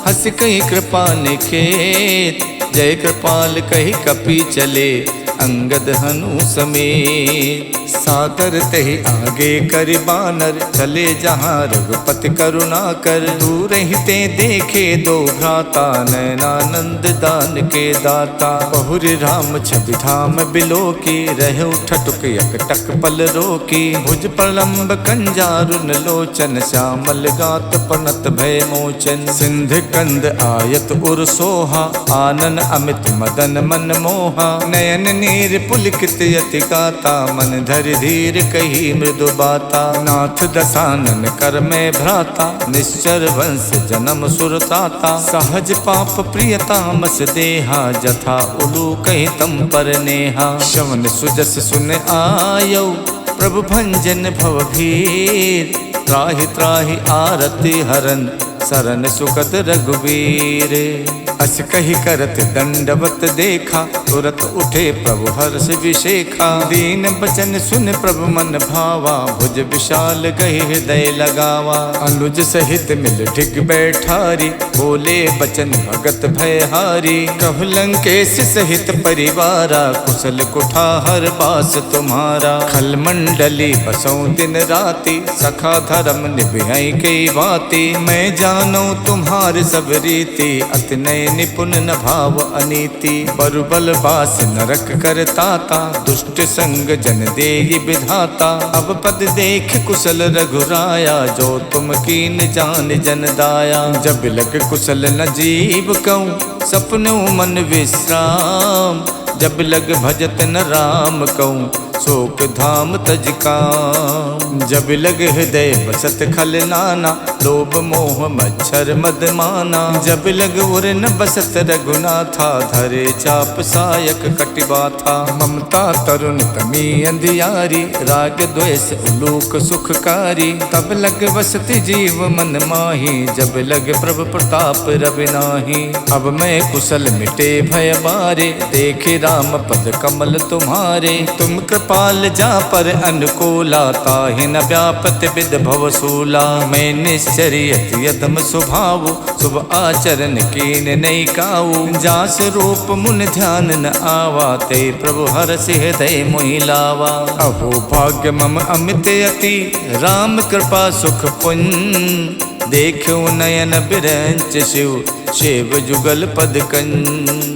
हस कही कृपा निखेत। जय कृपाल कही कपी चले, अंगद हनु समेत। सादर तहि आगे करि बानर, चले जहाँ रघुपति करुणा कर। दूर ही ते देखे दो भ्राता, नैनानंद दान के दाता। बहुरि राम छवि धाम बिलोकी, रहे ठटुक यकटक पल रोकी। भुज प्रलंब कंजारुन लोचन, श्यामल गात पनत भय मोचन। सिंध कंद आयत उर सोहा, आनन अमित मदन मन मोहा। नयन नीर पुलकित यति गाता, मन धरि धीर कही मृदु बाता। नाथ दसानन कर में भ्राता, निश्चर वंश जन्म सुरताता। सहज पाप प्रिय तामस देहा, जथा उलू कही तम पर नेहा। श्रवण सुजस सुन आयो, प्रभु भंजन भव भीर। त्राहि त्राहि आरति हरन, सरन सुखद रघुवीर। अस कही करत दंडवत देखा, तुरत उठे प्रभु हर्ष विशेखा। दीन बचन सुन प्रभु मन भावा, भुज विशाल गही हृदय लगावा। अनुज सहित मिल ढिग बैठारी, बोले बचन भगत भयहारी। कहु लंकेश सहित परिवारा, कुशल कुठार बास तुम्हारा। खल मंडली बसों दिन राति, सखा धर्म निभई कई बाती। मैं जानो तुम्हार सब रीति, अति नय निपुण न भाव अनीति। बरुबल बास नरक करताता, दुष्ट संग जन देहि विधाता। अब पद देख कुशल रघुराया, जो तुम कीन जान जन दाया। जब लग कुशल न जीव कहूँ, सपनों मन विश्राम। जब लग भजत न राम कहूँ, शोक धाम तज काम। जब लग हृदय बसत खल नाना, लोभ मोह मच्छर मद माना। जब लग उर न बसत रघुनाथा, धरे चाप सायक कटिबा था। ममता तरुण तमी अंधियारी, राग द्वेष उलूक सुखकारी। तब लग बसत जीव मन माही, जब लग प्रभु प्रताप रवि नाही। अब मैं कुशल मिटे भय बारे, देखे राम पद कमल तुम्हारे। तुम कृपाल जा पर अनुकूला, ताहि न व्यापत विद भव सूला। मैं निश्चर्यत यदम स्वभाव, शुभ आचरण कीन नहीं काऊ। जास रूप मुन ध्यान न आवा, ते प्रभु हरष हृदय मोहि लावा। अहो भाग्य मम अमित अति, राम कृपा सुख पुण्य। देखो नयन बिरंच शिव, शिव जुगल पद कंज।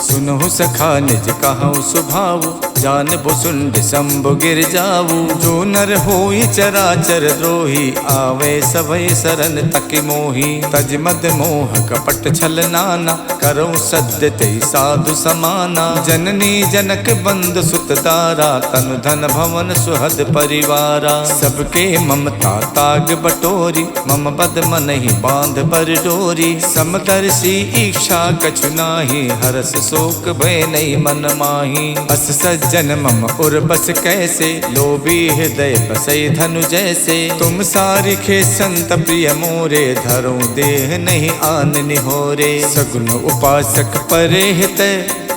सुनहु सखा निज कहु सुभाव, जान भुसुंड शंभु गिर जाऊ। जो नर होई चराचर द्रोही, आवे सभय शरण तक मोही। तज मद मोह कपट छल नाना, करो सद्य तेहि साधु समाना। जननी जनक बंद सुत दारा, तनु धन भवन सुहद परिवारा। सबके ममता ताग बटोरी, मम पद मन ही बांध पर डोरी। समदर्शी इच्छा कछु नाही, हरस शोक भय नहीं मन माही। अस सज्जन मम उर बस कैसे, लोभी हृदय बसई धनु जैसे। तुम सारिखे संत प्रिय मोरे, धरो देह नहीं आन निहोरे। सगुन उपासक परे हित,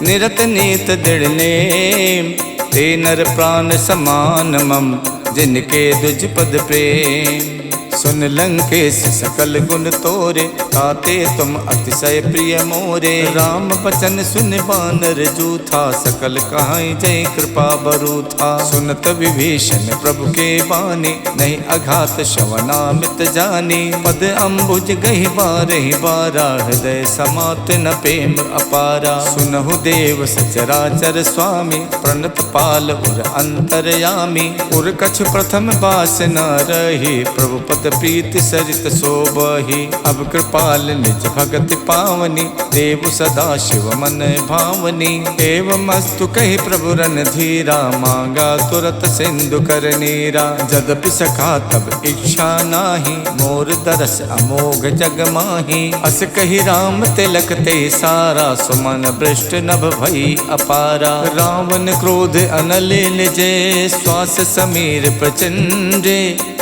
निरत नीत दृढ़ नेम। ते नर प्राण समान मम, जिनके दुज पद प्रेम। सुन लंकेश सकल गुण तोरे, ताते तुम अतिशय प्रिय मोरे। राम बचन सुन बानर जूथा, सकल कहाई जय कृपा बरूथा। सुनत विभीषण प्रभु के बानी, नहीं अघात श्रवणामित जानी। पद अम्बुज गही बारहि बारा, हृदय समात न प्रेम अपारा। सुनहु देव सचराचर स्वामी, प्रणत पाल उर अंतरयामी। उर कछु प्रथम बास न रही, प्रभु पद प्रीति सरित शोभहि। अब कृपाल निज भगति पावनी, देव सदा शिव मन भावनी। एवं अस्तु कहि प्रभु रन धीरा, मांगा तुरत सिंधु कर नीरा। जदपि सखा तब इच्छा नाही, मोर दरस अमोघ जग माही। अस कहि राम तिलक ते सारा, सुमन भ्रष्ट नभ भई अपारा। रावण क्रोध अनल निजे, श्वास समीर प्रचंडे।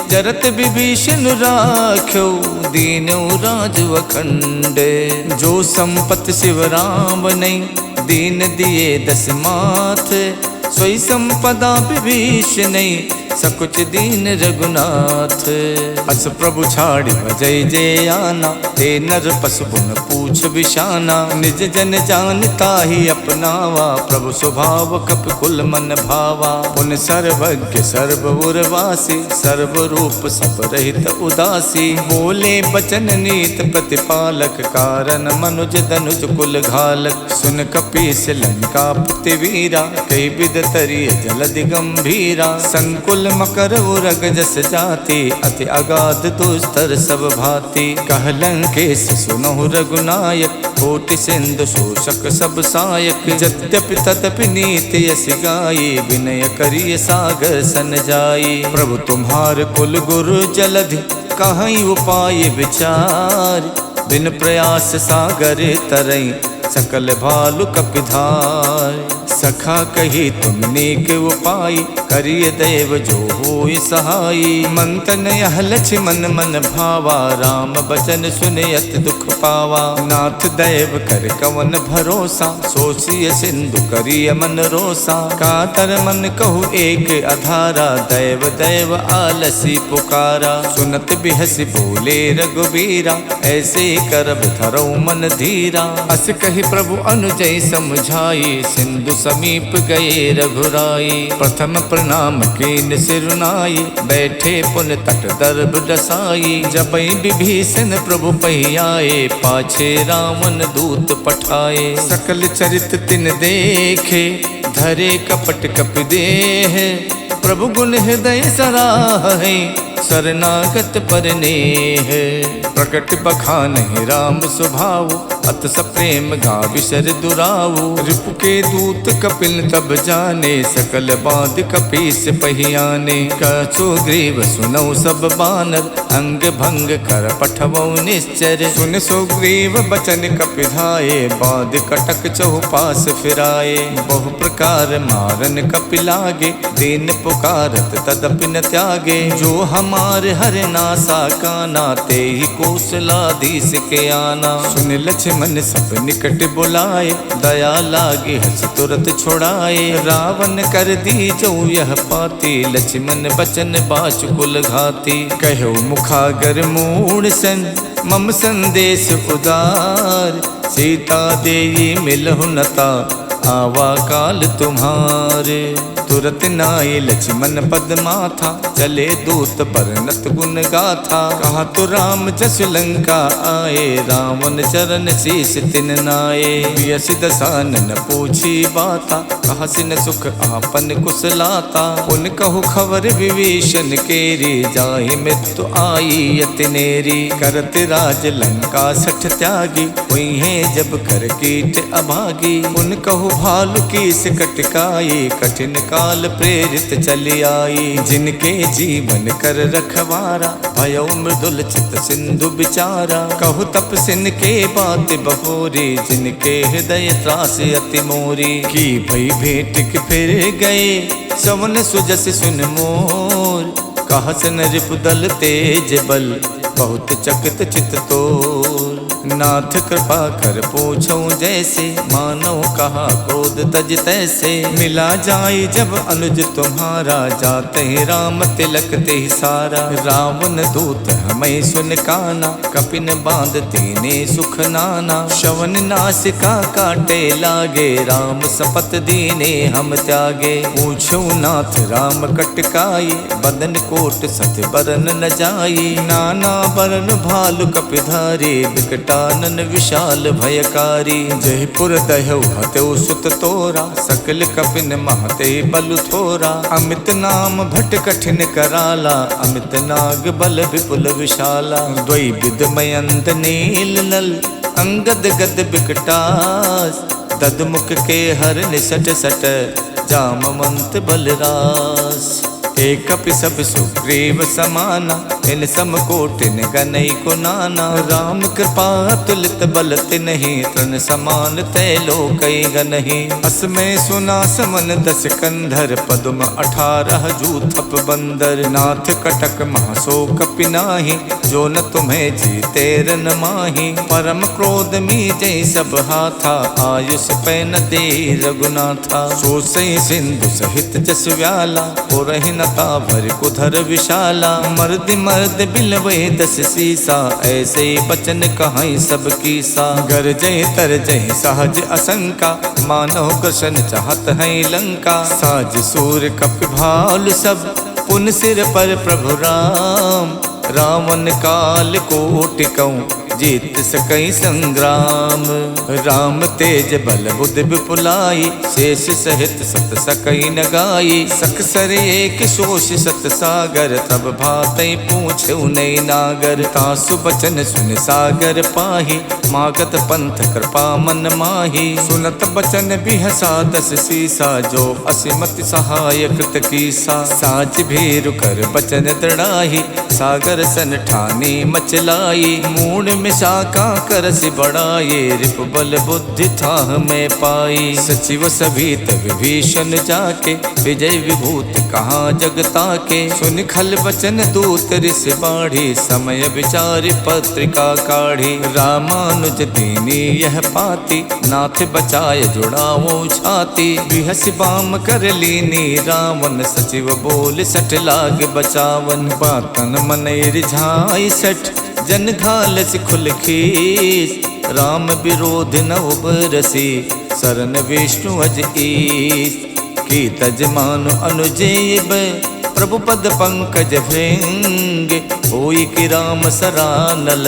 जरत विभीषण राख्यो, दीनौ राज अखंड। जो संपत शिव राम नहीं, दीन दिए दस माथ। सोई संपदा विभीषण नहीं, सकुच दीन रघुनाथ। अस प्रभु छाड़ भजई जे आना, ते नर पशु पुन पूछ बिशाना। निज जन जानता ही अपनावा, प्रभु स्वभाव कपि कुल मन भावा। पुन सर्वज्ञ सर्व उर्वासी, सर्व रूप सब रहित उदासी। बोले बचन नीत प्रतिपालक, कारण मनुज धनुज कुल घालक। सुन कपीस लंका पृथ्वीरा, कई विध तरिय जलधि गंभीरा। संकुल मकर उरग जस जाति, अति अगाध दुस्तर सब भांति। कह लंकेश सुनहु रघुनायक, कोटि सिंधु शोषक सब सायक। यद्यपि तदपि नीति यस गाई, विनय करिय सागर सन जाई। प्रभु तुम्हार कुल गुरु जलधि, कहीं उपाय विचार। बिन प्रयास सागर तरई, सकल भालु कपिधार। सखा कही तुम नेक उपाय, करिय देव जो होय सहाय। मंतन यह लक्ष्मण मन भावा, राम बचन सुनयत दुख पावा। नाथ दैव कर कवन भरोसा, सोचिय सिंधु करिय मन रोसा। कातर मन कहु एक अधारा, दैव दैव आलसी पुकारा। सुनत बिहसी बोले रघुबीरा, ऐसे करब धरौ मन धीरा। अस कही प्रभु अनुजय समझाई, सिंधु समीप गए रघुराई। प्रथम प्रणाम कीन सिरुनाई, बैठे पुन तट दर्भ डसाई। जबई विभीषण प्रभु पहियाए, पाछे रावण दूत पठाए। सकल चरित तिन देखे, धरे कपट कपि देह। प्रभु गुण हृदय सराहे, शरणागत पर नेह। प्रकट बखान राम स्वभाव, अत सप्रेम गाविसर दुराऊ। रिपु के दूत कपिल तब जाने, सकल बाध कपीस पहियाने। कछु ग्रीव सुनौ सब बानर, अंग भंग कर पठवौ निश्चर। सुन सुग्रीव बचन कपिधाये, बाध कटक चहुपास फिराए। बहु प्रकार मारन कपिलागे, दीन पुकारत तदपि न त्यागे। जो हमार हर नासा काना, ते ही कौशलाधीश के आना। सुन लक्ष्मण सब निकट बुलाए, दया लागे हस तुरत छुड़ाए। रावण कर दी जो यह पाती, लक्ष्मण बचन बाचुकुल घाती। कहो मुखागर मूढ़ सन, मम संदेश उदार। सीता देई मिलहु नता, आवा काल तुम्हारे। तुरत नाय लक्ष्मण पद माथा, चले दूत बरनत गुण गाथा। कहा तो राम जस लंका आए, रावण चरण शीस तिन नाये। यस दसानन पूछी बाता, कहा सिन सुख आपन कुशलाता। उन कहु खबर विभीषण केरी, जाहि मृत्यु आई यतिनेरी। करत राज लंका सठ त्यागी, हुई है जब कर कीट अभागी। उन कहु भालु कीस कटकाई, कठिन काल प्रेरित चली आई। जिनके जीवन कर रखवारा, भयो मृदुल चित सिंधु बिचारा। कहु तपसिन के बात बहोरी, जिनके हृदय त्रास अति मोरी। की भई भेंट के फिर गए, सवन सुजस सुन मोर। कहा सन रिपुदल तेज बल, बहुत चकित चित तोर। नाथ कृपा कर पूछो जैसे, मानो कहा क्रोध तज तैसे। मिला जाई जब अनुज तुम्हारा, जाते ही राम तिलक ते ही सारा। रावण दूत हमें सुन काना, कपिन बांध तेने सुख नाना। शवन नासिका काटे लागे, राम सपत दीने हम त्यागे। पूछो नाथ राम कटकाई, बदन कोट सत बरन न जाई। नाना बरन भालु कपिधारी, विकटानन विशाल भयकारी। जयपुर दह्यौ हत्यौ सुत तोरा, सकल कपिन महते बलु थोरा। अमित नाम भट कठिन कराला, अमित नाग बल विपुल विशाला। द्वै विद मयंत नील नल, अंगद गद बिकटास। ददमुख के हर निसट सट, जामवंत बलरास। एक कपि सब सुग्रीव समाना, इन समकोटिन गनई को नाना। राम कृपा तुलित बल तिन्हि, तृण समान तै लोकई गनहि। असमय सुना समन 10 कंधर, पद्म 18 जूथप बंदर। नाथ कटक महासो कपि नाही, जो न तुम्हें जीते रन माही। परम क्रोध मीजे सब हाथा, आयुष पे न दे रघुनाथा। सो सही सिंधु सहित जस व्याला, और नता भर कुधर विशाला। मर्द मर्द बिलवे दस सीसा, ऐसे बचन कहाई सब कीसा। गर जय तर जय सहज असंका, मानव कृष्ण चाहत है लंका। साज सूर कप भाल सब, पुन सिर पर प्रभु राम। रावण काल कोटि कहूँ, जीत सकई संग्राम। राम तेज बल बुद्धि विपुलाई, शेष सहित सत सकई न गाई। सकसर एक शोष सत सागर, तब भातई पूछे उनई नागर। तासु बचन सुन सागर पाही, मागत पंथ कृपा मन माही। सुनत बचन बिहसा दस सीसा, जो असिमति सहाय कृत कीसा। साज भीरु कर बचन दृढ़ाही, सागर सन ठानी मचलाई। मूड में शाखा करस बढ़ाए, रिप बल बुद्धि थाह में पाई। सचिव सभीत विभीषण जाके, विजय विभूति कहाँ जगता के। सुन खल बचन दूत रिस बाढ़ी, समय विचारि पत्रिका काढ़ी। रामानुज दीनी यह पाती, नाथ बचाए जुड़ावो छाती। बिहस बाम कर लीनी रावण, सचिव बोल सठ लाग बचावन। बातन मन रिझाई सठ, जन घालस खुल खीस। राम विरोध न उबरसी, शरण विष्णु अज ईस। की तजमान अनुजेब, प्रभु पद पंकज भृंग। होई कि राम सरानल,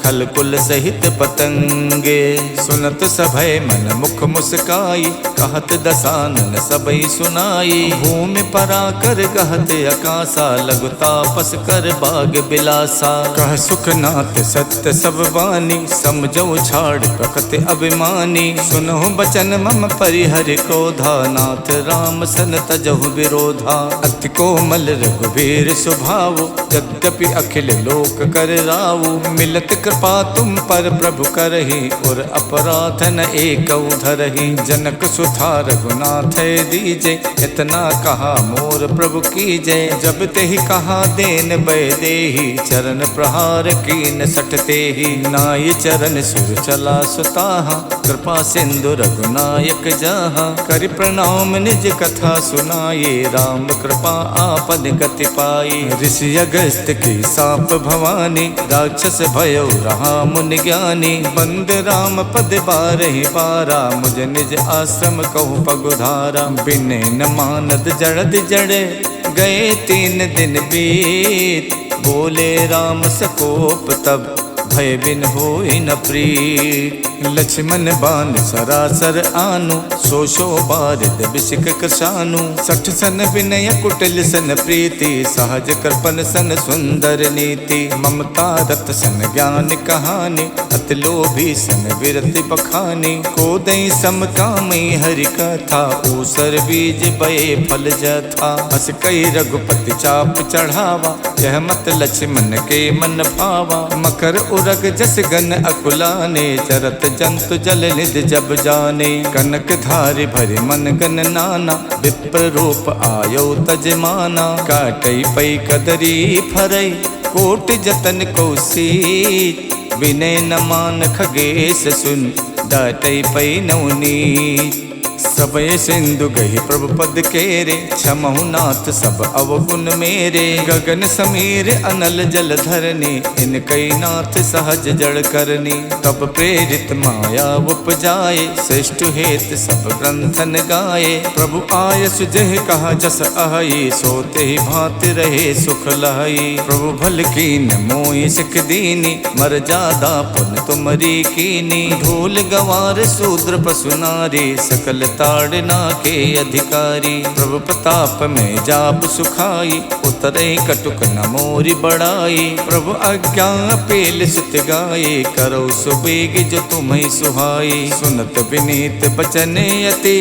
खल कुल सहित पतंगे। सुनत सभय मन मुख मुस्काई, कहत दसानन सबई सुनाई। भूमि परा कर गहत अकासा, लघु तापस कर बाग बिलासा। कह सुखनाथ सत्य सब वानी, समझो छाड़ प्रकृति अभिमानी। सुनहु बचन मम परिहर क्रोधा, नाथ राम सन तजहु विरोधा। अति कोमल रघुबीर स्वभाव, यद्यपि अखिल लोक कर राव। मिलत कृपा तुम पर प्रभु करही, और अपराध न एक धरही। जनक सुथा रघुनाथ दीजे, इतना कहा मोर प्रभु कीजे। जब ते ही कहा देन बै देही, चरण प्रहार कीन सटते ही। नाई चरण सुर चला सुताहा, कृपा सिंधु रघुनायक जहाँ। करि प्रणाम निज कथा सुनाये, राम कृपा आपन गति पाई। ऋषि अगस्त की साप भवानी, राक्षस भयो रहा मुनि ज्ञानी। बंद राम पद बारहि बारा, मुझ निज आश्रम कहूँ पगुधारा। बिने न मानद जड़द जड़े, गए 3 दिन बीत। बोले राम सकोप तब, भय बिन होई न प्रीत। लक्ष्मण बान सरासर आनु, सो शो बारिद बिसिक कृशानु। 60 सन विनय कुटिल सन प्रीति, सहज कृपन सन सुंदर नीति। ममता रत सन ज्ञान कहानी, अति लोभी सन विरति बखानी। कोदई समकामई हरि कथा, ऊसर बीज बये फल जथा। अस कई रघुपति चाप चढ़ावा, यह मत लक्ष्मण के मन भावा। मकर उरग जस गन अकुलाने, चरत जंतु जल निध जब जाने। कनक धारि भरि मन गन नाना, विप्र रूप आयो तजमाना। काटई पई कदरी फरई, कोट जतन कौशीत। विनय न मान खगेश सुन, डाटई पई नवनीत। सबय सिंधु गही प्रभु पद केरे, क्षमहु नाथ सब अवगुण मेरे। गगन समीर अनल जल धरनी, इनकई नाथ सहज जड़ करनी। तब प्रेरित माया उपजाए, श्रेष्ठ हेत सब ग्रंथन गाए। प्रभु आय सुजह कहा जस अहई, सोते ही भांति रहे सुख लहई। प्रभु भल कीन मोहि सिख दीनी, मर जादा पुन तुमरी कीनी। ढोल गवार शूद्र पशु नारी, सकल ताड़ना के अधिकारी। प्रभु प्रताप में जाप सुखाई, उतरे कटुक न मोरी बढ़ाई। प्रभु आज्ञा पेल सुत गाये, करो सुबेग जो तुम्हें सुहाई। सुनत विनीत बचन अति,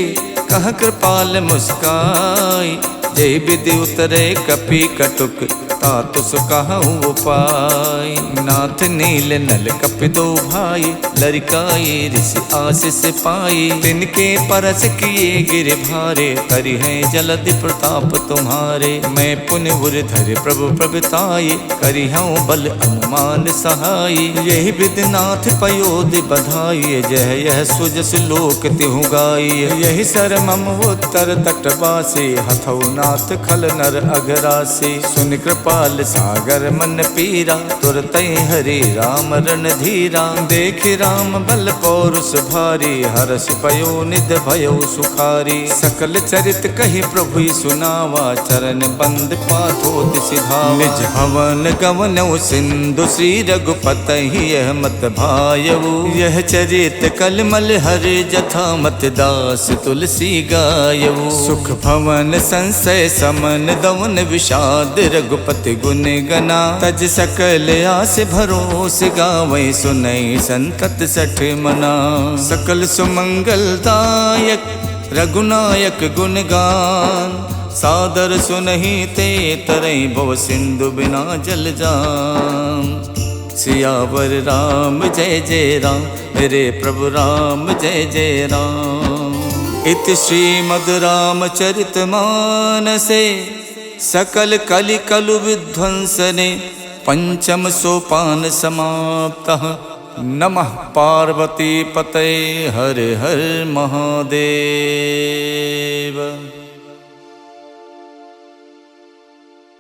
कह कृपाल मुस्काई। जय विधि उतरे कपि कटुक, तात सो कहूँ उपाय। नाथ नील नल कपितो भाई, लरिकाए ऋषि आशीष पाई। तिनके परस किए गिर भारे, करि है जलधि प्रताप तुम्हारे। मैं पुण्य धर प्रभु प्रभुताई, करि हूँ बल अनुमान सहाय। यही विधिनाथ पयोधि बधाई, जय यह सुजस लोक तिहु गाई। यही सर मम उत्तर तटवासी, हथौ नाथ खल नर अघरासी। सुन कृपाल सागर मन पीरा, तुरत हरि राम रण धीरा। देख राम बल पौरुष भारी, हरष पयो निध भयो सुखारी। सकल चरित कही प्रभु सुनावा, चरण बंद पाथो सिधावा। निज भवन गवनौ सिंधु, श्री रघुपति यह मत भायऊ। यह चरित कलमल हरि, जथा मत दास तुलसी गायऊ। सुख भवन संशय समन, दवन विषाद रघुपति गुण गना। तज सकल आस भरोस, गावै सुनई संतत सठ मना। सकल सुमंगल दायक रघुनायक गुणगान, सादर सुनहि ते तरई भव सिंधु बिना जल जान। सियावर राम जय जय राम, मेरे प्रभु राम जय जय राम। इति श्रीमद् रामचरित मानसे, सकल कलि कलु विध्वंसने। पंचम सोपान समाप्तः, नमः पार्वती पतये हर हर महादेव।